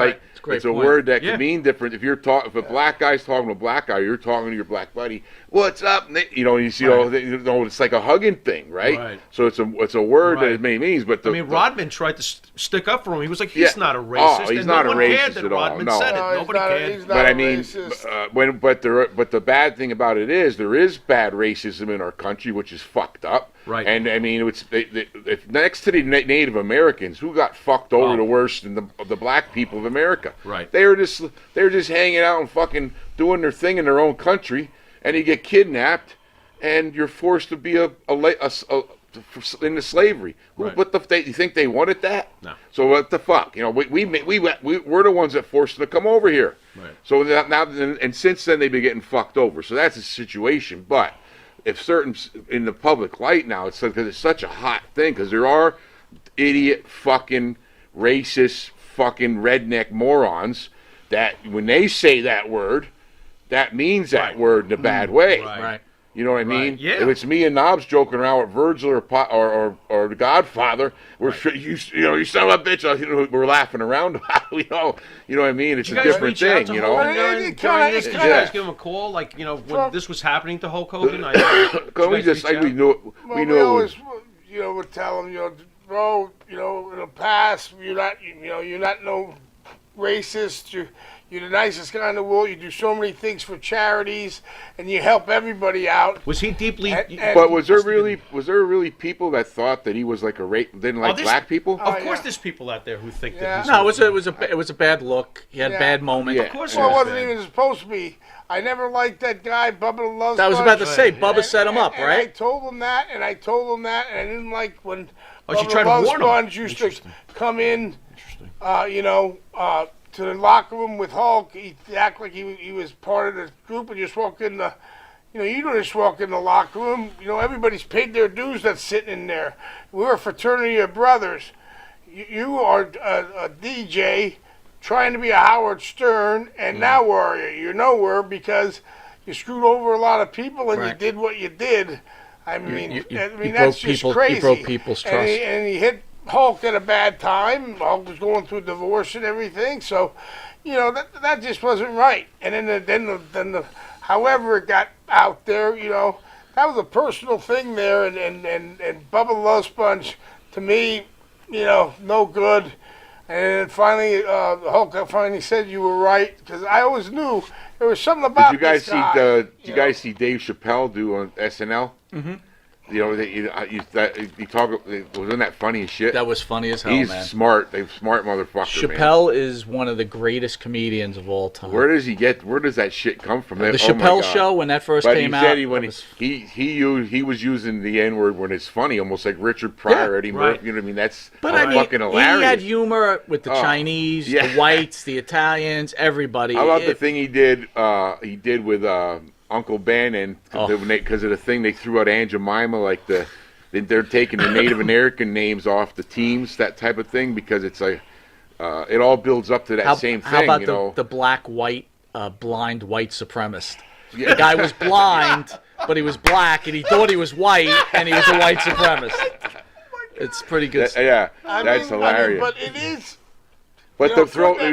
it's a word that can mean different. If if a black guy's talking to a black guy, you're talking to your black buddy. What's up? You see, it's like a hugging thing, right? So it's a word that it may means. But Rodman tried to stick up for him. He was like, he's not a racist. Oh, he's and not no a one racist cared that at all. Rodman No. said it. No, Nobody cared. he's not But a I mean, racist. but the bad thing about it is there is bad racism in our country, which is fucked up. Right. And I mean, if next to the Native Americans, who got fucked over the worst than the black people of America. Right. They were just hanging out and fucking doing their thing in their own country, and you get kidnapped, and you're forced to be into slavery. Right. You think they wanted that? No. So what the fuck? We're the ones that forced them to come over here. Right. So now and since then they've been getting fucked over. So that's a situation. But if certain in the public light now, it's because it's such a hot thing. Because there are idiot fucking racist fucking redneck morons that when they say that word, that means that word in a bad way. Right. You know what I mean? Yeah. If it's me and Knobs joking around with Virgil or the Godfather, you son of a bitch, we're laughing around about it, you know what I mean? It's Did a you guys different reach out thing, to you Hulk know. during this? Did you guys give him a call, when this was happening to Hulk Hogan? We knew We always, would tell him, bro, it'll pass. You're not no racist. You're the nicest guy in the world. You do so many things for charities, and you help everybody out. Was he deeply? But was there really people that thought that he was like didn't like black people? Of course, there's people out there who think that. No, it was a bad look. He had a bad moment. Yeah. Of course, Well, it wasn't even supposed to be. I never liked that guy, Bubba the Love Sponge. I was about to say, Bubba set him up, And I right? told him that, and I didn't like when she Bubba tried the to Love warn him. Sponge used to come in, to the locker room with Hulk. He'd act like he was part of the group and just walk in the, you don't just walk in the locker room. Everybody's paid their dues that's sitting in there. We're a fraternity of brothers. You are a DJ trying to be a Howard Stern, and now where are you? You're nowhere because you screwed over a lot of people and you Right. did what you did. I mean, You that's just crazy. You broke people's trust. And he hit Hulk at a bad time. Hulk was going through a divorce and everything, so that just wasn't right. And then the however it got out there, that was a personal thing there. And Bubba the Love Sponge, to me, no good. And finally, Hulk finally said you were right, because I always knew there was something about Did you guys this guy. Did you guys see Dave Chappelle do on SNL? Mm-hmm. Wasn't that funny as shit? That was funny as hell, He's man. smart. They're smart motherfucker. Chappelle is one of the greatest comedians of all time. Where does that shit come from? The Chappelle Show, when that first came out. But he said he was using the N word when it's funny, almost like Richard Pryor, Eddie Murphy. You know what I mean? That's fucking hilarious. He had humor with the Chinese, the whites, the Italians, everybody. How about the thing he did? He did with Uncle Ben, and because of the thing they threw out Aunt Jemima, like they're taking the Native American names off the teams, that type of thing, because it's like it all builds up to that same thing. How about the black-white, blind white supremacist? Yeah. The guy was blind, but he was black, and he thought he was white, and he was a white supremacist. It's pretty good. That's hilarious. But it is. But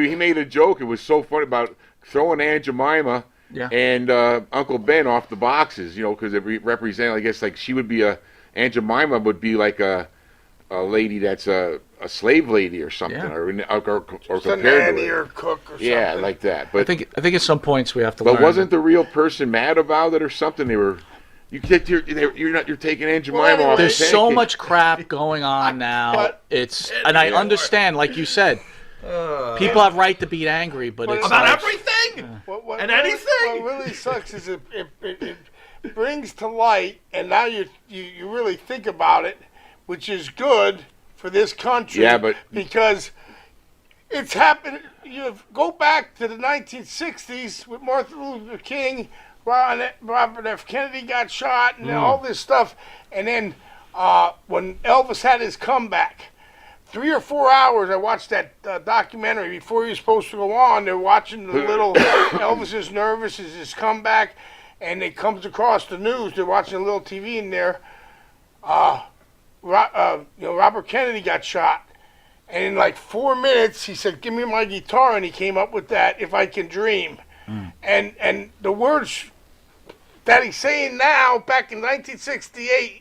he made a joke. It was so funny about throwing Aunt Jemima. Yeah. And Uncle Ben off the boxes, because it represented, I guess, like she would be Aunt Jemima would be like a lady that's a slave lady or something, or compared nanny to or cook or something. Yeah, like that. But I think at some points we have to learn. But wasn't the real person mad about it or something? You're taking Aunt Jemima off. There's so much crap going on now. And I understand, like you said. People have right to be angry, but it's about everything and anything. What really sucks is it brings to light, and now you really think about it, which is good for this country. Yeah, but because it's happened. You go back to the 1960s with Martin Luther King, Robert F. Kennedy got shot, and all this stuff, and then when Elvis had his comeback. 3 or 4 hours, I watched that documentary before he was supposed to go on. They're watching the little Elvis is nervous, is his comeback, and it comes across the news. They're watching a little TV in there. Robert Kennedy got shot, and in like 4 minutes, he said, "Give me my guitar," and he came up with that, "If I Can Dream," and the words that he's saying now, back in 1968,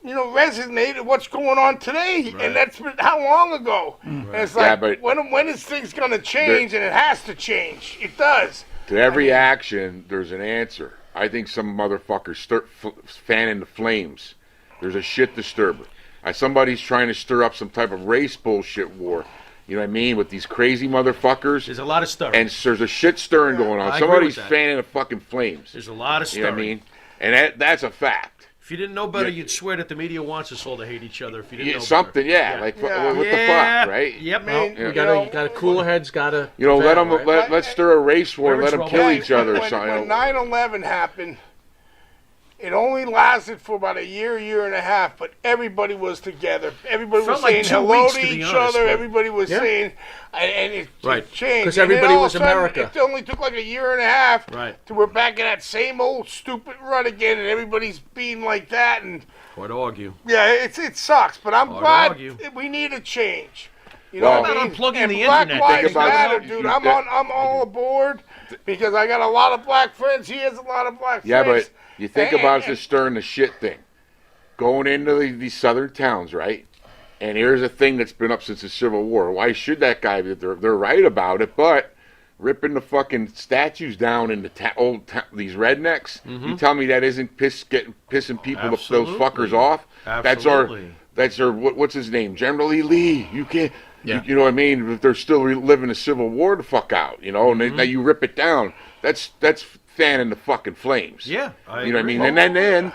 resonated what's going on today, and that's been how long ago? And it's like, when is things going to change? And it has to change. It does. To every action, there's an answer. I think some motherfuckers fanning the flames. There's a shit disturber. Somebody's trying to stir up some type of race bullshit war. You know what I mean? With these crazy motherfuckers. There's a lot of stirring. And there's a shit stirring going on. Somebody's fanning the fucking flames. There's a lot of stirring. You know what I mean? And that's a fact. If you didn't know better, you'd swear that the media wants us all to hate each other. If you didn't know something, better. Like what the fuck, right? Yep. You got cooler heads. Let's stir a race war. Let them kill each other or something. When 9/11 happened, it only lasted for about a year and a half, but everybody was together. Everybody was saying hello to each other. Everybody was saying, and it changed. Because everybody was America. It only took like a year and a half to we're back in that same old stupid run again, and everybody's being like that. And hard to argue. Yeah, it sucks, but I'm glad we need a change. You know what I mean? Unplugging the Black internet. Lives Matter, dude. I'm all aboard because I got a lot of black friends. He has a lot of black friends. Yeah, but you think about this stirring the shit thing. Going into these southern towns, right? And here's a thing that's been up since the Civil War. Why should that guy be? They're right about it, but ripping the fucking statues down in the these rednecks, you tell me that isn't pissing people, those fuckers off? Absolutely. That's our what's his name? General Lee. You can't... You know what I mean? If they're still living the Civil War, the fuck out, and now you rip it down. That's fanning the fucking flames. Yeah, you know what I mean? And then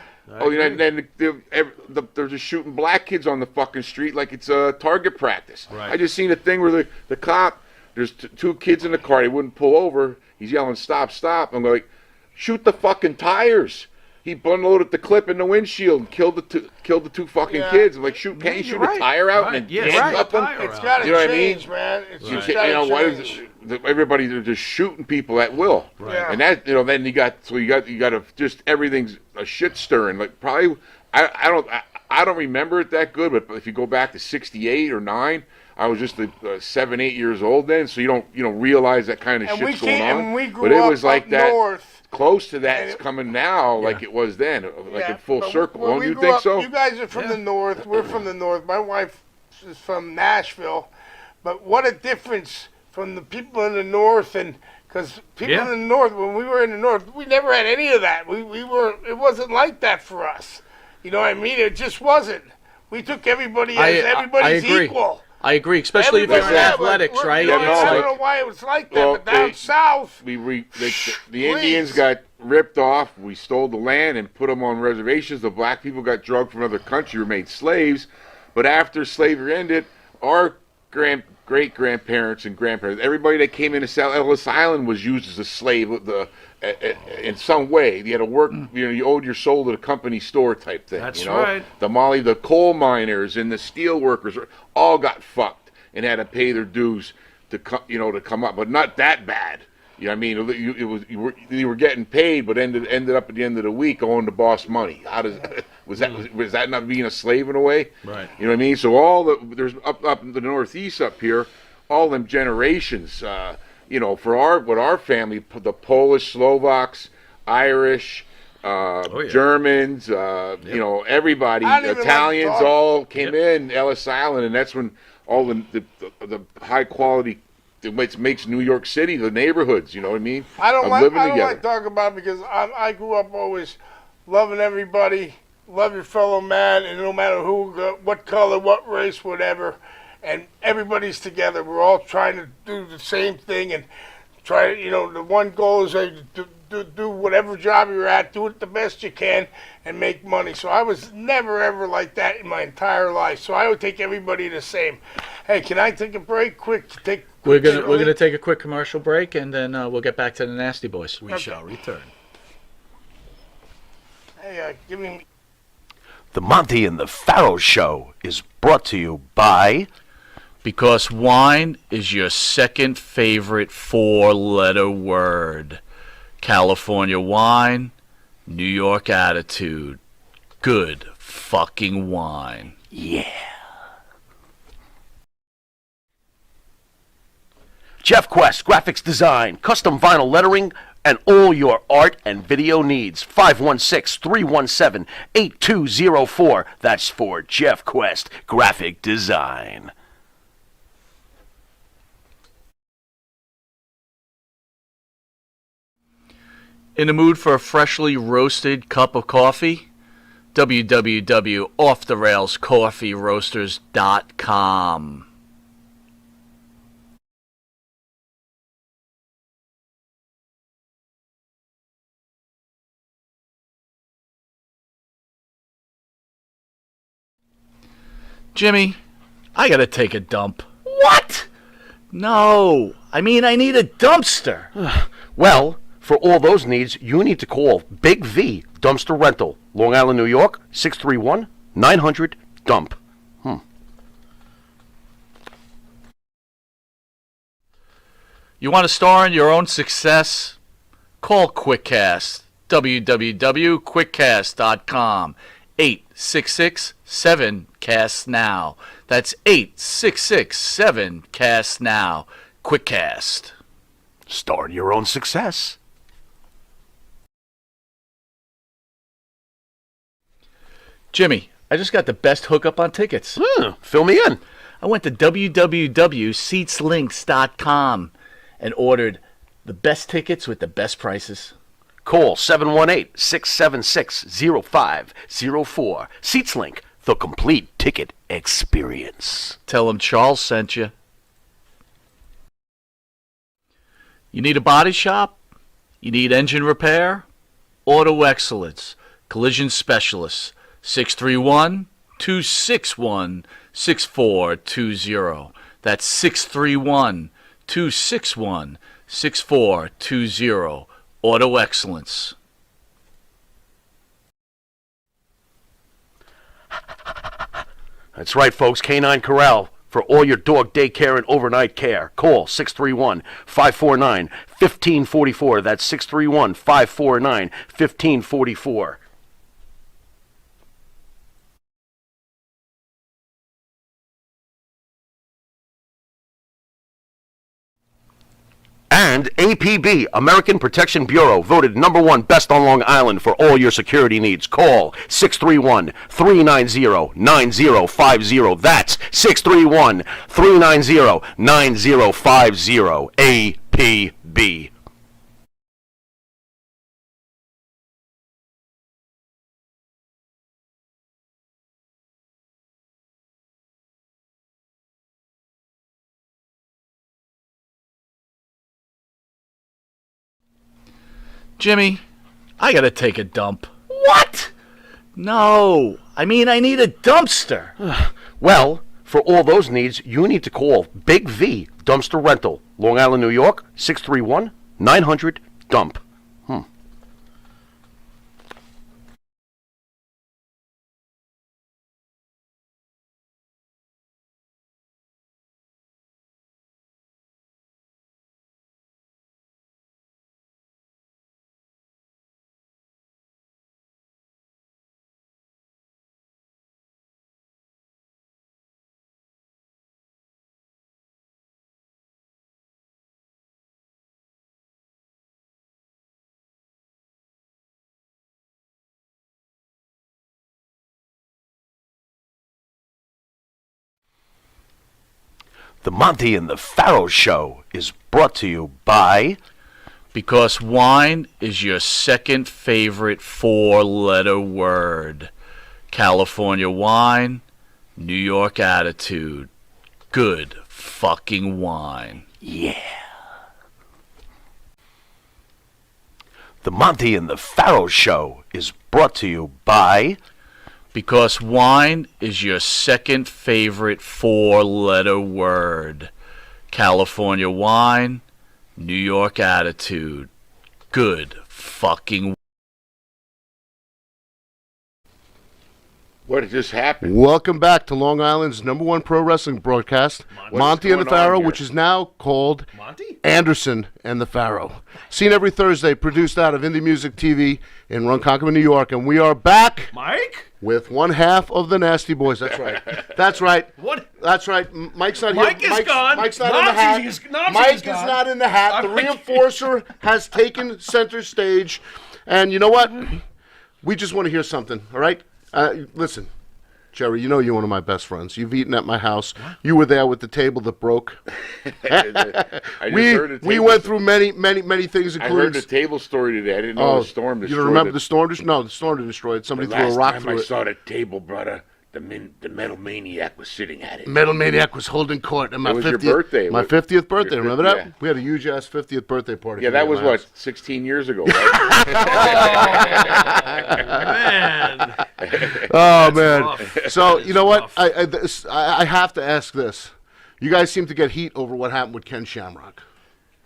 they're just shooting black kids on the fucking street like it's a target practice. Right. I just seen a thing where the cop, there's two kids in the car, they wouldn't pull over. He's yelling, "Stop, stop!" I'm like, shoot the fucking tires. he unloaded the clip in the windshield and killed the two fucking kids. I'm like, can't you shoot a tire out and handcuff them? It's got to change, man. It's just got to change. Everybody, they're just shooting people at will. Right. Yeah. And that, then you got to just, everything's a shit stirring. Like, probably, I don't remember it that good, but if you go back to 68 or 9, I was just 7, 8 years old then, so you don't realize that kind of shit's going on. And we grew but it was like that. North. Close to that's coming now, like it was then, like in full circle. Don't you think so? You guys are from the North. We're from the North. My wife is from Nashville. But what a difference from the people in the North, and because people in the North, when we were in the North, we never had any of that. It wasn't like that for us. You know what I mean? It just wasn't. We took everybody as everybody's equal. I agree, especially if you're in athletics, right? I don't know why it was like that, but down south, the Indians got ripped off. We stole the land and put them on reservations. The black people got drugged from another country, were made slaves. But after slavery ended, our great-grandparents and grandparents, everybody that came into Ellis Island was used as a slave in some way. You had to work, you owed your soul to the company store type thing. That's right. The coal miners and the steel workers all got fucked and had to pay their dues to come up, but not that bad. You know what I mean? You were getting paid, but ended up at the end of the week owing the boss money. How does was that not being a slave in a way? Right. You know what I mean? So there's up in the Northeast up here, all them generations. For our family, the Polish, Slovaks, Irish, Germans, everybody, Italians, all came in Ellis Island, and that's when all the high quality. It makes New York City, the neighborhoods, you know what I mean? I don't like talking about it because I grew up always loving everybody, love your fellow man, and no matter who, what color, what race, whatever, and everybody's together. We're all trying to do the same thing and try, the one goal is to do whatever job you're at, do it the best you can, and make money. So I was never, ever like that in my entire life. So I would take everybody the same. Hey, can I take a break quick? We're gonna take a quick commercial break, and then we'll get back to the Nasty Boys. We shall return. Hey, give me. The Monte and the Pharaoh Show is brought to you by... Because wine is your second favorite 4-letter word. California wine, New York attitude. Good fucking wine. Yeah. Jeff Quest, graphics design, custom vinyl lettering, and all your art and video needs. 516-317-8204. That's for Jeff Quest, graphic design. In the mood for a freshly roasted cup of coffee? www.offtherailscoffeeroasters.com. Jimmy, I gotta take a dump. What? No, I mean I need a dumpster. Well, for all those needs, you need to call Big V Dumpster Rental, Long Island, New York, 631-900-DUMP. You want to star in your own success? Call QuickCast, www.quickcast.com, 866-7-CAST-NOW. That's 866-7-CAST-NOW. QuickCast. Star in your own success. Jimmy, I just got the best hookup on tickets. Fill me in. I went to www.seatslinks.com and ordered the best tickets with the best prices. Call 718-676-0504. SeatsLink, the complete ticket experience. Tell them Charles sent you. You need a body shop? You need engine repair? Auto Excellence, Collision Specialists, 631-261-6420. That's 631-261-6420. Auto Excellence. That's right, folks. Canine Corral for all your dog daycare and overnight care. Call 631-549-1544. That's 631-549-1544. And APB, American Protection Bureau, voted #1 best on Long Island for all your security needs. Call 631-390-9050. That's 631-390-9050. APB. Jimmy, I gotta take a dump. What? No, I mean I need a dumpster. Well, for all those needs, you need to call Big V Dumpster Rental, Long Island, New York, 631-900-DUMP. The Monte and the Pharaoh Show is brought to you by... Because wine is your second favorite four-letter word. California wine, New York attitude. Good fucking wine. Yeah. The Monte and the Pharaoh Show is brought to you by... Because wine is your second favorite four-letter word. California wine, New York attitude. Good fucking. What just happened? Welcome back to Long Island's #1 pro wrestling broadcast, Monte and the Pharaoh, which is now called Monte? Anderson and the Pharaoh. Seen every Thursday, produced out of Indie Music TV in Ronkonkoma, New York, and we are back Mike? with one half of the Nasty Boys. That's right. That's right. What? That's right. Mike's not here. Mike is gone. Mike's not in the hat. Nopsy Mike is is gone. not in the hat. The reinforcer has taken center stage. And you know what? We just want to hear something, all right? Listen, Jerry, you know you're one of my best friends. You've eaten at my house. What? You were there with the table that broke. We went through many things, including... I heard the table story today. I didn't know the storm destroyed it. You don't remember the storm? No, the storm didn't destroy it. Somebody threw a rock through it. Last time I saw the table, brother, the Metal Maniac was sitting at it. Metal Maniac was holding court. And it was 50th, your birthday. My 50th birthday. Remember that? Yeah. We had a huge-ass 50th birthday party. Yeah, that was, what, 16 years ago, right? Man. Oh, man. Rough. So, you know what? I have to ask this. You guys seem to get heat over what happened with Ken Shamrock.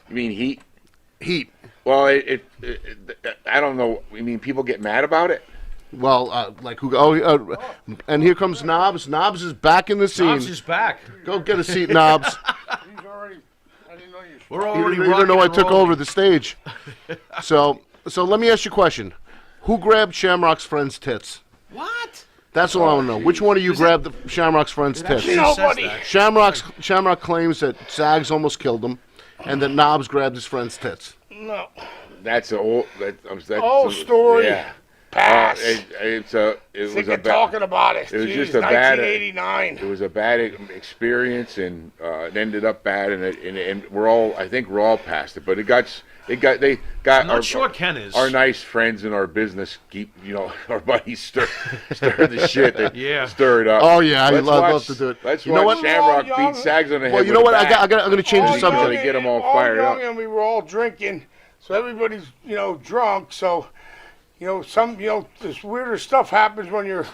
You mean heat? Heat. Well, I don't know. I mean, people get mad about it? Well, like who? And here comes Knobs. Knobs is back in the scene. Knobs is back. Go get a seat, Knobs. He's already. I didn't know you. We're You already don't know I took rolling. over the stage. So let me ask you a question. Who grabbed Shamrock's friend's tits? What? That's all I want to know. Which one of you grabbed the Shamrock's friend's tits? Nobody. Shamrock claims that Sags almost killed him, and that Knobs grabbed his friend's tits. No. That's an old... Old story. Yeah. Pass. It was Sick a of talking about it. It was Jeez, just a bad... 1989. It was a bad experience, and it ended up bad, and we're all... I think we're all past it, but they got... I'm not sure Ken is. Our nice friends in our business keep, our buddies stir the shit. They stir it up. Oh yeah, I Let's love watch- to do it. Let's you know watch what? Shamrock Well, beat Sags on the head. Well, you know with what? a bat. I'm going to change the All subject. young, get 'em all fired young up. And we were all drinking, so everybody's drunk. So this weirder stuff happens when you're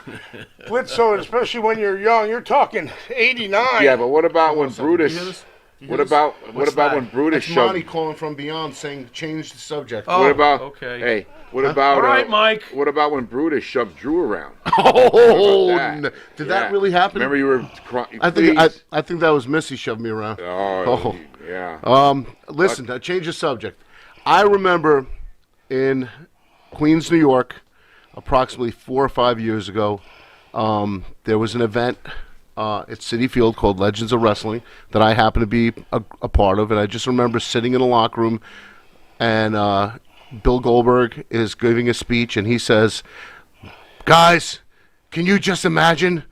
blitzoed, especially when you're young. You're talking 89. Yeah, but what about when Brutus? What about that? when Brutus That's Monte shoved? calling from beyond saying change the subject. Oh, What about? okay. Hey, what about? All right, Mike. What about when Brutus shoved Drew around? Oh, that? did Yeah. that really happen? Remember you were crying. I think that was Missy shoved me around. Oh, yeah. Listen, change the subject. I remember in Queens, New York, approximately 4 or 5 years ago, there was an event at Citi Field called Legends of Wrestling that I happened to be a part of, and I just remember sitting in the locker room, and Bill Goldberg is giving a speech, and he says, "Guys, can you just imagine?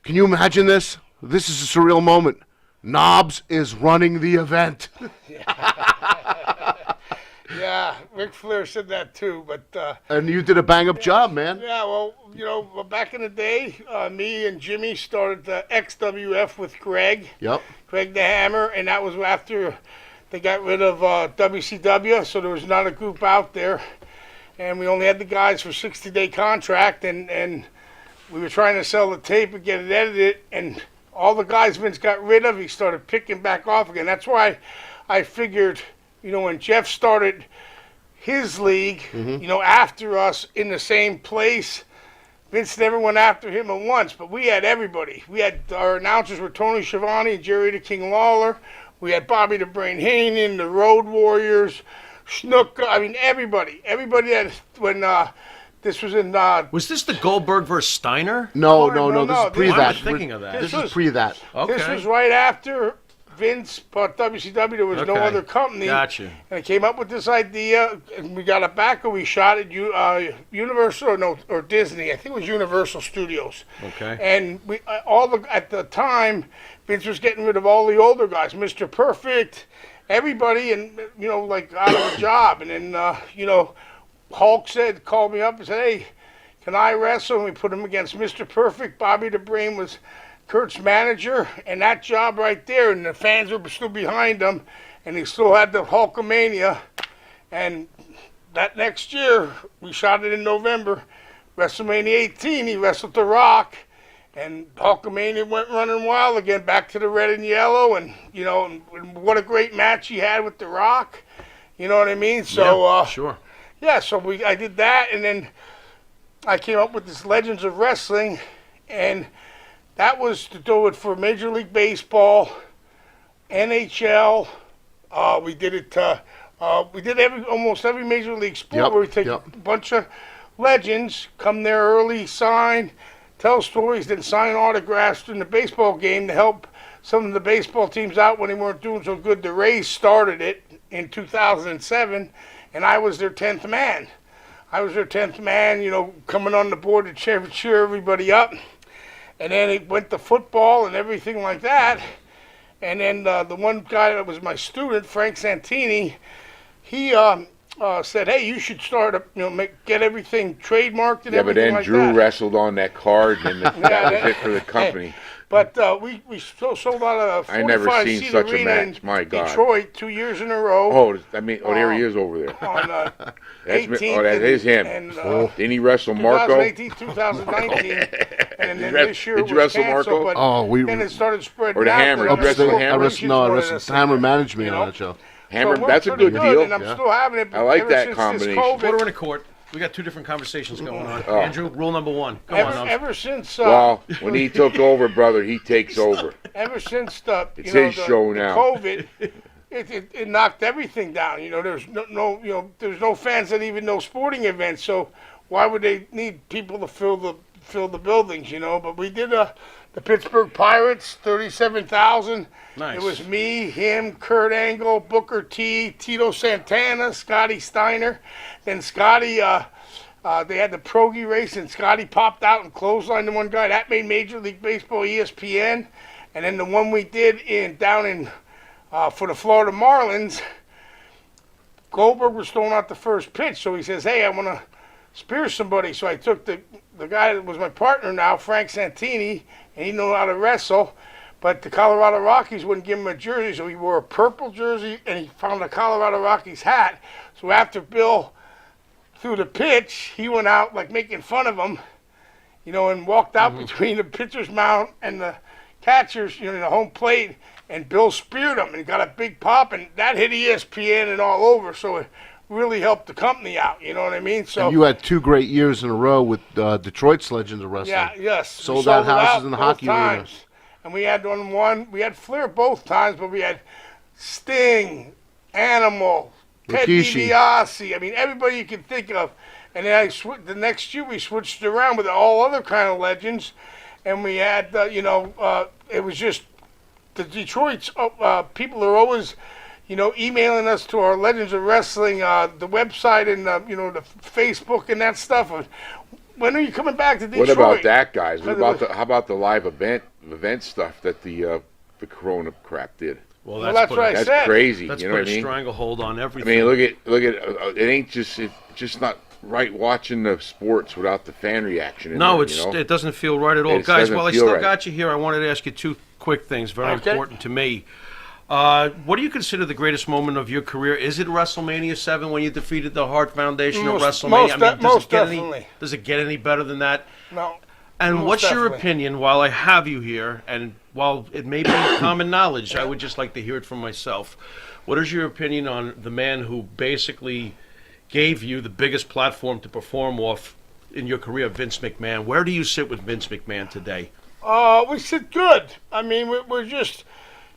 Can you imagine this? This is a surreal moment. Knobs is running the event." Yeah, Ric Flair said that too, but And you did a bang-up job, man. yeah, well, back in the day, me and Jimmy started the XWF with Greg the Hammer, and that was after they got rid of WCW, so there was not a group out there, and we only had the guys for 60-day contract, and we were trying to sell the tape and get it edited, and all the guys Vince got rid of, he started picking back off again. That's why I figured, when Jeff started his league, after us in the same place, Vince never went after him at once, but we had everybody. We had, our announcers were Tony Schiavone and Jerry the King Lawler. We had Bobby the Brain Heenan, the Road Warriors, Snook, everybody. Everybody that, when this was in... Was this the Goldberg versus Steiner? No, no, this is pre I that. was thinking of that. This is pre that. Okay. This was right after Vince bought WCW. There was no Okay. other company. Gotcha. And I came up with this idea, and we got it back, and we shot at Universal or Disney. I think it was Universal Studios. Okay. And we at the time, Vince was getting rid of all the older guys, Mr. Perfect, everybody, and out of a job. And then Hulk called me up and said, "Hey, can I wrestle?" And we put him against Mr. Perfect. Bobby the Brain was Kurt's manager, and that job right there, and the fans were still behind him, and he still had the Hulkamania. And that next year, we shot it in November, WrestleMania 18, he wrestled The Rock, and Hulkamania went running wild again, back to the red and yellow, and and what a great match he had with The Rock. You know what I mean? So Sure. yeah, so I did that, and then I came up with this Legends of Wrestling, and that was to do it for Major League Baseball, NHL. We did it. We did almost every Major League sport. Where we take a bunch of legends, come there early, sign, tell stories, then sign autographs during the baseball game to help some of the baseball teams out when they weren't doing so good. The Rays started it in 2007, and I was their 10th man. Coming on the board to cheer everybody up. And then it went to football and everything like that. And then the one guy that was my student, Frank Santini, he said, "Hey, you should start get everything trademarked and Yeah, but everything then like Drew that." wrestled on that card, and that was it for the company. But we sold out a I never 45-seat seen such a arena match. in My God. Detroit 2 years in a row. Oh, there he is over there. On That's 18th that is him. and, Didn't he wrestle Marco? 2018, 2019, and then Did this year you it was wrestle canceled, Marco? but then it started spreading Or the out. Hammer. to You other wrestled locations Hammer? wanted I us wrestled. in Hammer there, managed me on that show. Hammer, So it that's a worked good pretty deal. and I'm still having it. I like ever that since this combination. COVID, Put her in a court. We got two different conversations going on. Oh. Andrew, rule number one. Go on, Nubs. ever since Well, when he took over, brother, he takes over. ever since It's his show the now. COVID, it knocked everything down. There's there's no fans that even know sporting events. So why would they need people to fill the buildings? But we did the Pittsburgh Pirates, 37,000. Nice. It was me, him, Kurt Angle, Booker T, Tito Santana, Scotty Steiner. Then Scotty, they had the Progi race, and Scotty popped out and clotheslined the one guy. That made Major League Baseball ESPN. And then the one we did down for the Florida Marlins, Goldberg was throwing out the first pitch. So he says, "Hey, I want to spear somebody." So I took the guy that was my partner now, Frank Santini, and he knew how to wrestle. But the Colorado Rockies wouldn't give him a jersey, so he wore a purple jersey, and he found a Colorado Rockies hat. So after Bill threw the pitch, he went out like making fun of him, and walked out between the pitcher's mound and the catcher's, the home plate, and Bill speared him and got a big pop, and that hit ESPN and all over. So it really helped the company out. You know what I mean? So And you had 2 great years in a row with Detroit's Legends of Wrestling. yeah, yes, we Sold out it houses in the both hockey arena. times. And we had one. We had Flair both times, but we had Sting, Animal, Ted Rikishi. DiBiase. I mean, everybody you can think of. And then the next year we switched around with all other kind of legends, and we had it was just the Detroit's people are always emailing us to our Legends of Wrestling, the website and the Facebook and that stuff. When are you coming back to Detroit? What about that, guys? What about how about the live event stuff that the Corona crap did? Well, that's what I That's said. crazy. That's You know put what I a mean? stranglehold on I everything. mean, look at it ain't just not right watching the sports without the fan reaction. No, there, it doesn't feel right at all. It Guys, doesn't while I feel still right. got you here, I wanted to ask you 2 quick things, very Okay. important to me. What do you consider the greatest moment of your career? Is it WrestleMania 7 when you defeated the Hart Foundation at WrestleMania? Most definitely. Does it get any better than that? No. And Most what's your definitely. opinion, while I have you here, and while it may be common knowledge, I would just like to hear it from myself. What is your opinion on the man who basically gave you the biggest platform to perform off in your career, Vince McMahon? Where do you sit with Vince McMahon today? We sit good. I mean,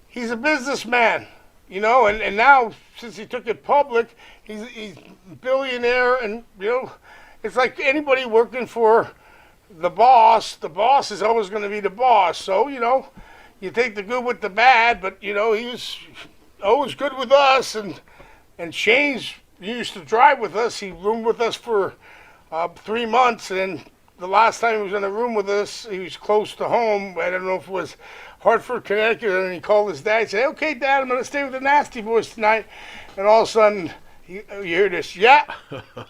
he's a businessman, and now since he took it public, he's a billionaire, and it's like anybody working for the boss. The boss is always going to be the boss. So you take the good with the bad, but he was always good with us, and Shane's used to drive with us. He roomed with us for 3 months, and the last time he was in a room with us, he was close to home. I don't know if it was Hartford, Connecticut, and he called his dad and said, "Okay, Dad, I'm going to stay with the Nasty Boys tonight." And all of a sudden, you hear this, "Yeah,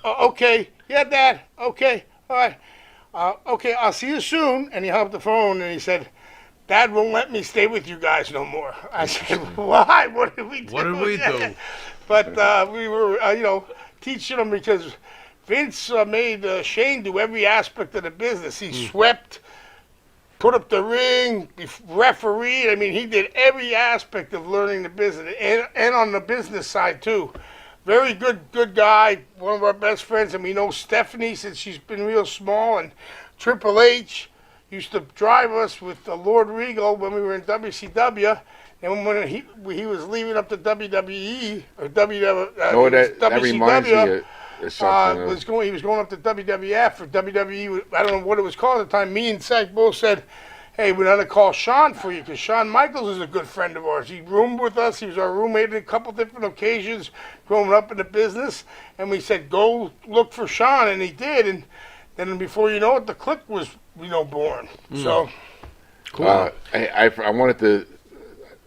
okay, yeah, Dad, okay, all right, okay, I'll see you soon." And he hung up the phone, and he said, "Dad won't let me stay with you guys no more." I said, "Why? What did we do?" What did we do? But we were, teaching him because Vince made Shane do every aspect of the business. He swept, put up the ring, refereed. I mean, he did every aspect of learning the business, and on the business side too. Very good guy, one of our best friends, and we know Stephanie since she's been real small, and Triple H used to drive us with Lord Regal when we were in WCW. And when he was leaving up to WWE or that reminds me of something. He was going up to WWF or WWE. I don't know what it was called at the time. Me and Zach both said, "Hey, we're going to call Shawn for you because Shawn Michaels is a good friend of ours. He roomed with us. He was our roommate on a couple different occasions growing up in the business." And we said, "Go look for Shawn," and he did. And then before you know it, the Click was born. So cool. I wanted to.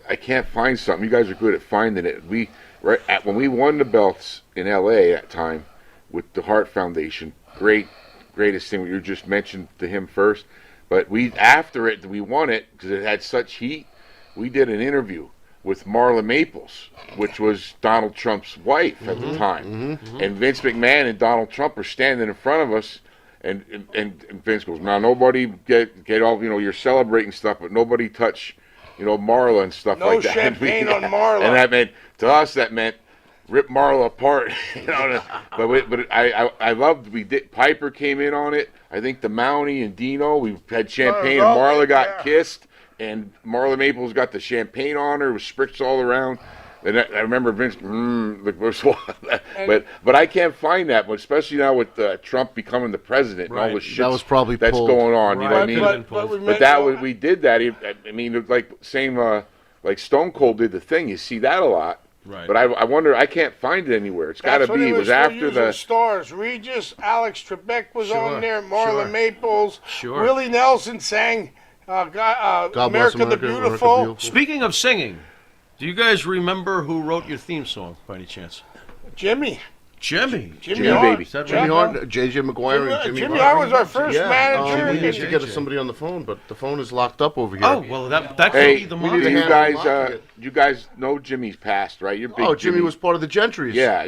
I can't find something. You guys are good at finding it. When we won the belts in L.A. at that time with the Hart Foundation, greatest thing you just mentioned to him first. But after we won it because it had such heat. We did an interview with Marla Maples, which was Donald Trump's wife at the time, and Vince McMahon and Donald Trump are standing in front of us. And Vince goes, "Now nobody get all you're celebrating stuff, but nobody touch." Marla and stuff like that. No champagne on Marla. And that meant, to us, rip Marla apart. But I loved, Piper came in on it. I think the Mountie and Dino, we had champagne, and Marla got kissed, and Marla Maples got the champagne on her, with spritzed all around. And I remember Vince, but I can't find that, but especially now with Trump becoming the president and all the shit That was probably that's pulled. going on. You know what I mean? But We did that. I mean, it was like Stone Cold did the thing. You see that a lot. Right. But I wonder. I can't find it anywhere. It's got to be. It was after the stars. Regis, Alex Trebek was Sure, on there. Marla sure. Maples. Sure. Willie Nelson sang God Bless America the America, Beautiful. Speaking of singing, do you guys remember who wrote your theme song, by any chance? Jimmy. Jimmy. Jimmy Hart. Baby. Is that Jimmy right? Hart, J.J. McGuire, and Jimmy Jimmy Hart. Hart was our first manager. We need Yeah. to get somebody on the phone, but the phone is locked up over here. Oh, well, that could Hey, be the we need do to Monte. you handle guys? You guys know Jimmy's past, right? You're big. Oh, Jimmy was part of the Gentries. Yeah,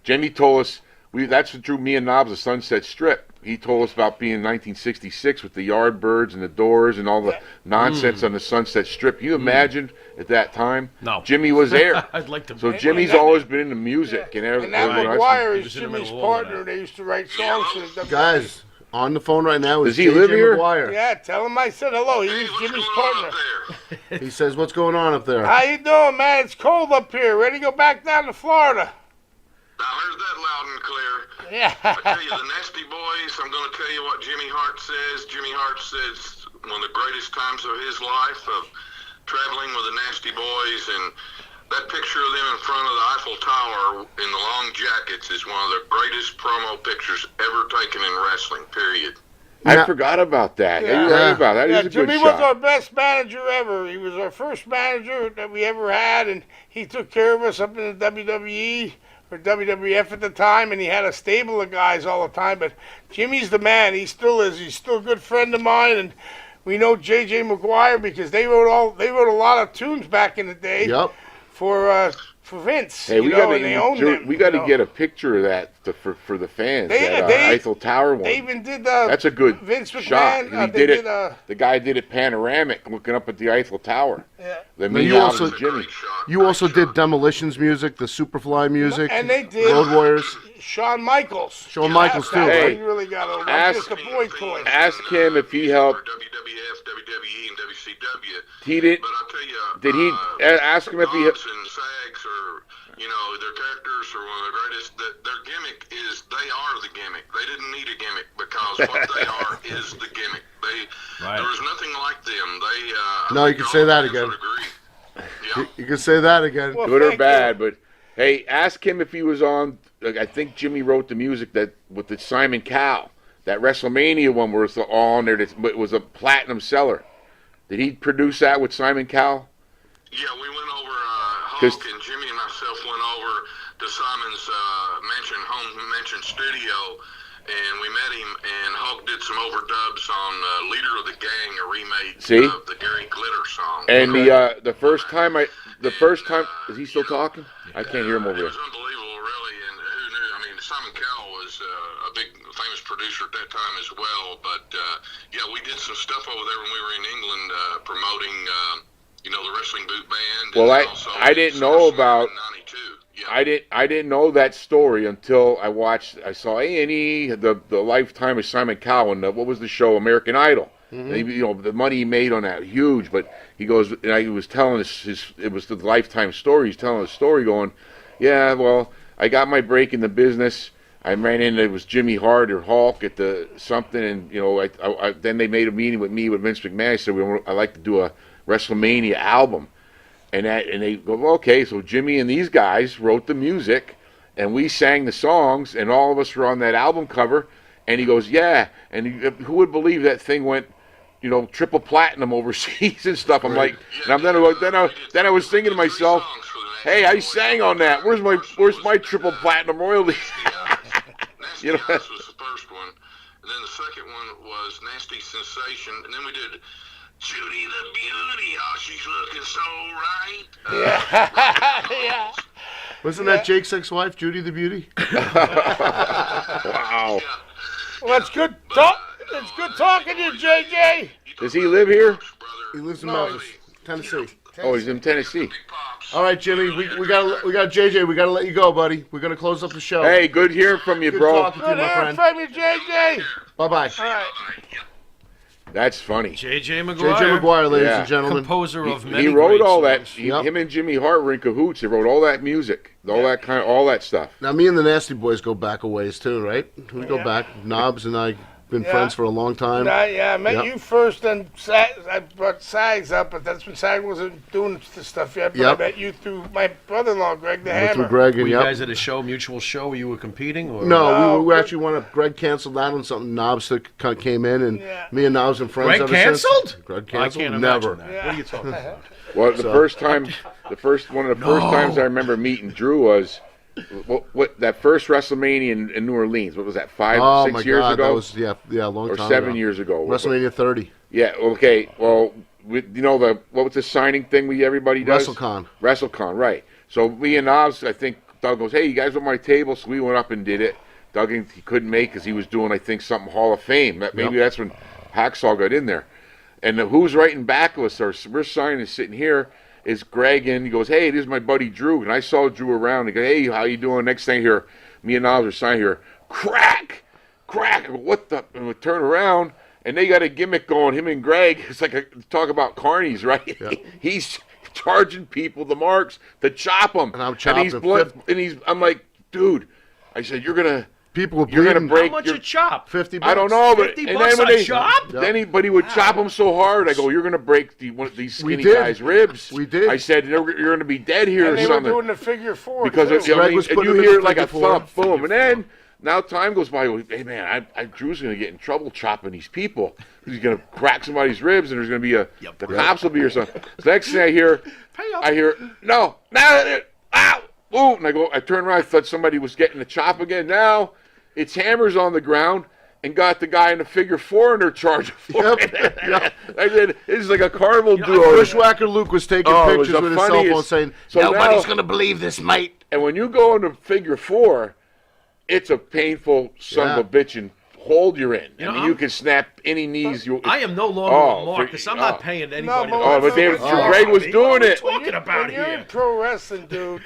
Jimmy told us. That's what drew me and Knobs to Sunset Strip. he told us about being in 1966 with the Yardbirds and the Doors and all the nonsense on the Sunset Strip. Can you imagine at that time? No. Jimmy was there. I'd like to. So Jimmy's always been into music and everything. And that McGuire He is was in the Jimmy's middle of all of partner. that. They used to write songs for the WWE. Guys, on the phone right now is Does he live J.J. here? McGuire. Yeah, tell him I said hello. He was Jimmy's partner. He says, "What's going on up there?" How you doing, man? It's cold up here. Ready to go back down to Florida? Now, here's that loud and clear. Yeah. I tell you, the Nasty Boys, I'm going to tell you what Jimmy Hart says. Jimmy Hart says one of the greatest times of his life of traveling with the Nasty Boys, and that picture of them in front of the Eiffel Tower in the long jackets is one of the greatest promo pictures ever taken in wrestling, period. I forgot about that. Yeah, you're right about that. Yeah, That is a good Jimmy was our shot. best manager ever. He was our first manager that we ever had, and he took care of us up in the WWE or WWF at the time, and he had a stable of guys all the time. But Jimmy's the man. He still is. He's still a good friend of mine, and we know J.J. McGuire because they wrote a lot of tunes back in the day Yep. for Vince. Hey, we and they owned them. we got to you know. get a picture of that for the fans. They- that they- Eiffel Tower one. They even did That's a good Vince shot. McMahon. He did it. The guy did it panoramic, looking up at the Eiffel Tower. Yeah. The Now, me you out also- of Jimmy. You also did Demolition's music, the Superfly music, And they did Road Warriors. Shawn Michaels. Shawn Michaels, too, Hey, right? he really got over. Ask- Just a boy toy. Ask him if he helped. WWF, WWE, and WCW. He did. But I'll tell you, Did he ask him if he? Dogs and Sags are, their characters are one of the greatest. Their gimmick is they are the gimmick. They didn't need a gimmick because what they are is the gimmick. There was nothing like them. No, you can say that again. Would agree. Yeah. You can say that again. Well, Good or thank bad, but hey, ask him if he was on. I think Jimmy wrote the music that with the Simon Cowell, that WrestleMania one where it's all on there. But it was a platinum seller. Did he produce that with Simon Cowell? Yeah, we went over, 'Cause- Hulk and Jimmy and myself went over to Simon's home mansion studio, and we met him, and Hulk did some overdubs on Leader of the Gang, a remake See? of the Gary Glitter song. And the first time is he still talking? I can't hear him over It there. was unbelievable, really, and who knew? I mean, Simon Cowell was a big, famous producer at that time as well, but, yeah, we did some stuff over there when we were in England promoting, the Wrestling Boot Band. Well, and also I didn't know SummerSlam about- in 92. Yeah. I didn't know that story until I saw A&E, the lifetime of Simon Cowell, and what was the show, American Idol. Mm-hmm. The money he made on that, huge. But he goes, and he was telling it was the lifetime story. He's telling a story going, yeah, well, I got my break in the business. I ran into, it was Jimmy Hart or Hulk at the something, and then they made a meeting with me with Vince McMahon. I said, I'd like to do a WrestleMania album. And they go, okay, so Jimmy and these guys wrote the music, and we sang the songs, and all of us were on that album cover. And he goes, yeah, and who would believe that thing went, triple platinum overseas and stuff. I'm like, and then I was thinking to myself, hey, I sang on that. Where's my triple platinum royalty? Nasty House was the first one, and then the second one was Nasty Sensation, and then we did Judy the Beauty. Oh, she's looking so right. Yeah. Wasn't that Jake's ex-wife, Judy the Beauty? Wow. Well, it's good talk. It's good talking to you, JJ. Does he live here? He lives in Memphis, Tennessee. Oh, he's in Tennessee. All right, Jimmy, we got JJ. We got to let you go, buddy. We're gonna close up the show. Hey, good hearing from you, Good bro. talking to you, Good my hearing friend. from you, JJ. Bye-bye. All right. That's funny. J.J. McGuire, JJ McGuire, ladies Yeah. and gentlemen. composer of many He wrote great all that. songs. Yep. Him and Jimmy Hart were in cahoots. They wrote all that music, all that stuff. Now, me and the Nasty Boys go back a ways, too, right? We go back. Knobs and I been Yeah. friends for a long time. I met Yep. you first, and I brought Sags up, but that's when Sags wasn't doing the stuff yet. But Yep. I met you through my brother-in-law, Greg the Went Hammer. through Greg Were and you yep. guys at a show, mutual show, where you were competing? Or? No, we Greg- actually went up. Greg canceled that on something. Knobs came in, and Yeah. me and Knobs and friends Greg ever canceled? since. Greg I canceled? can't Never. imagine that. What are you talking about? Well, the first time, one of the first times I remember meeting Drew was what that first WrestleMania in New Orleans. What was that? Oh 6 my years God, ago, that was a long or time 7 ago. years ago? WrestleMania 30. Yeah. Okay. Well, what was the signing thing everybody does? WrestleCon. WrestleCon, right. So me and Oz, I think Doug goes, hey, you guys want my table? So we went up and did it. Duggan he couldn't make because he was doing, I think, something Hall of Fame. Maybe that's when Hacksaw got in there. And who's writing back to us? We're signing, sitting here. Is Greg in? He goes, hey, this is my buddy Drew. And I saw Drew around. He goes, hey, how you doing? Next thing here, me and Knobs are signing here. Crack! I go, what the? And we turn around, and they got a gimmick going. Him and Greg, it's like talk about carnies, right? Yeah. He's charging people the marks to chop them. And I'm chopping. I'm like, dude, I said, you're going to. People were You're gonna break. How much a chop? $50. I don't know, but $50 a chop. Then he would chop them so hard. I go, you're gonna break one of these skinny guys' ribs. We did. I said, you're gonna be dead here and or they something. were doing the figure 4 because too. and you hear like a thump, boom, and then now time goes by. Hey man, Drew's gonna get in trouble chopping these people. He's gonna crack somebody's ribs, and there's gonna be the cops will be or something. So next thing I hear no, ow, ooh, and I turn around. I thought somebody was getting the chop again. Now. It's hammers on the ground and got the guy in the figure 4 in their charge for it. I said, this is like a carnival duo. Bushwhacker Luke was taking pictures with his cell phone saying, nobody's going to believe this, mate. And when you go into figure 4, it's a painful son of a bitch and hold you're in. You can snap any knees. I am no longer a mark because I'm not paying anybody. But Greg was doing it. What are you talking about when you're here? in pro wrestling, dude,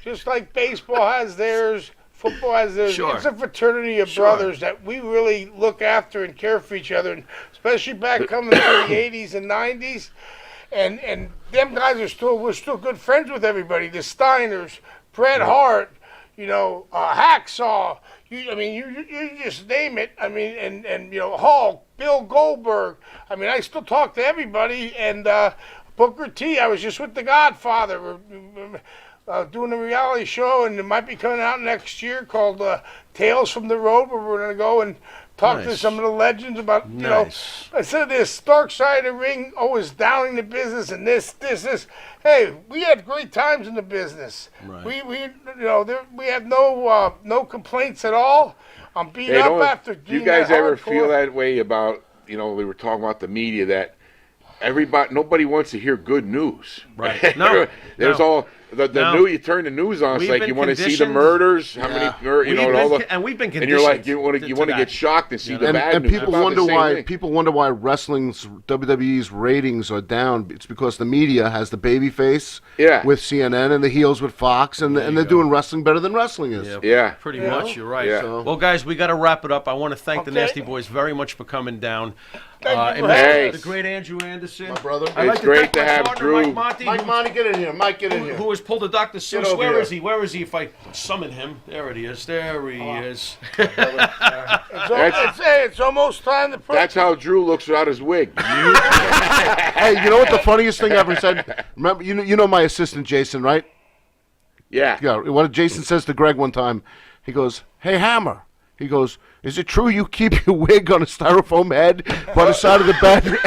just like baseball has theirs, football has theirs. Sure. It's a fraternity of brothers that we really look after and care for each other, and especially back coming through the 80s and 90s. And them guys we're still good friends with everybody. The Steiners, Bret Hart, Hacksaw. You just name it. I mean, and Hulk, Bill Goldberg. I mean, I still talk to everybody. And Booker T. I was just with The Godfather. We're doing a reality show, and it might be coming out next year called Tales from the Road, where we're going to go and talk to some of the legends about, I said this, dark side of the ring, always downing the business, and this. Hey, we had great times in the business. Right. We have no complaints at all. I'm beat up after. Do you guys ever feel that way about, we were talking about the media that nobody wants to hear good news. Right. No. There's all. You turn the news on, it's like you want to see the murders, how many, and we've been conditioned. And you're like, you want to get shocked and see the bad news. And people wonder why wrestling's WWE's ratings are down. It's because the media has the baby face with CNN and the heels with Fox, and they're doing wrestling better than wrestling is. Yeah. Pretty much, you're right. Yeah. So. Well, guys, we got to wrap it up. I want to thank the Nasty Boys very much for coming down. The great Andrew Anderson. My brother. It's great to have Drew. Mike Monte, get in here. Mike, get in here. Who has pulled a Dr. Seuss. Where is he? Where is he if I summon him? There it is. There he is. It's almost time to put... That's how Drew looks without his wig. Hey, you know what the funniest thing I ever said? Remember, you know my assistant, Jason, right? Yeah. Yeah. What Jason says to Greg one time, he goes, "Hey, Hammer." He goes, "Is it true you keep your wig on a styrofoam head by the side of the bed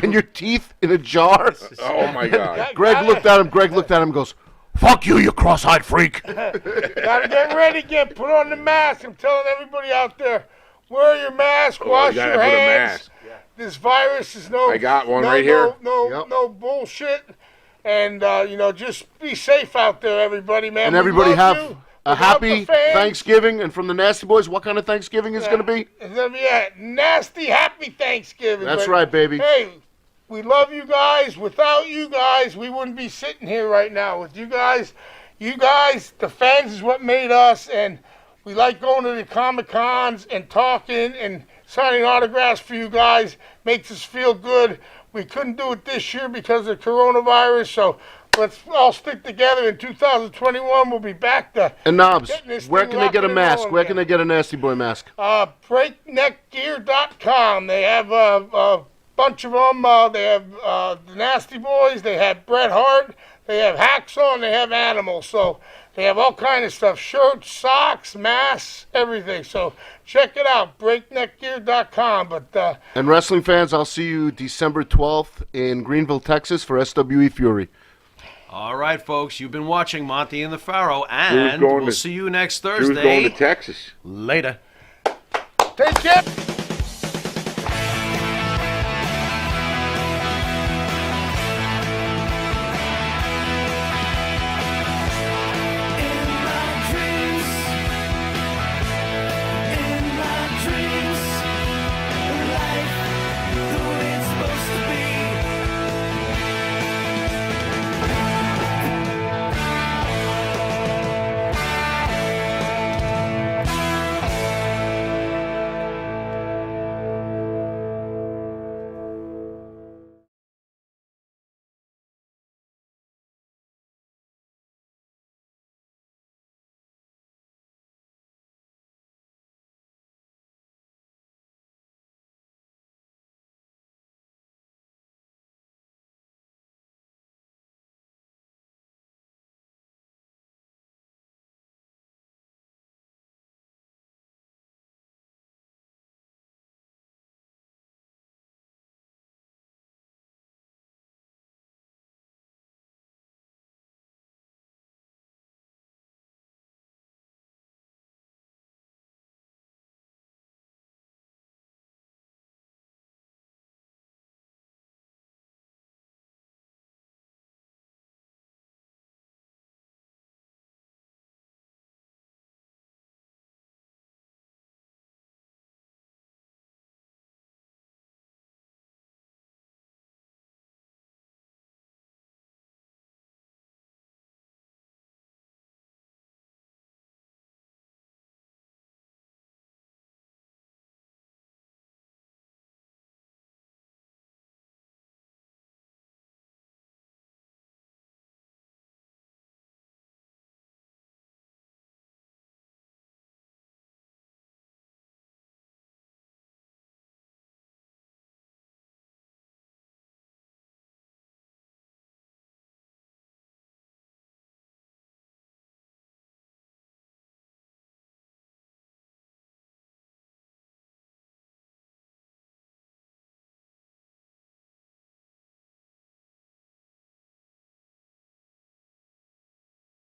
and your teeth in a jar?" Oh, my God. Greg looked at him and goes, "Fuck you, you cross-eyed freak." Gotta get ready, put on the mask. I'm telling everybody out there, wear your mask, wash your hands. This virus is I got one right here. No bullshit. And, just be safe out there, everybody, man. And everybody have a happy Thanksgiving. And from the Nasty Boys, what kind of Thanksgiving is going to be? It's going to be a nasty, happy Thanksgiving. That's right, baby. Hey, we love you guys. Without you guys, we wouldn't be sitting here right now. With you guys, the fans is what made us. And we like going to the Comic-Cons and talking and signing autographs for you guys. Makes us feel good. We couldn't do it this year because of coronavirus, so let's all stick together. In 2021, we'll be back to... And Knobs, where can they get a mask? Where can they get a Nasty Boy mask? Breakneckgear.com. They have a bunch of them. They have the Nasty Boys. They have Bret Hart. They have Hacksaw, and they have Animal. So they have all kind of stuff. Shirts, socks, masks, everything. So check it out, breakneckgear.com. And wrestling fans, I'll see you December 12th in Greenville, Texas for SWE Fury. All right, folks, you've been watching Monte and the Pharaoh, and we'll see you next Thursday. Drew's going to Texas. Later. Take care.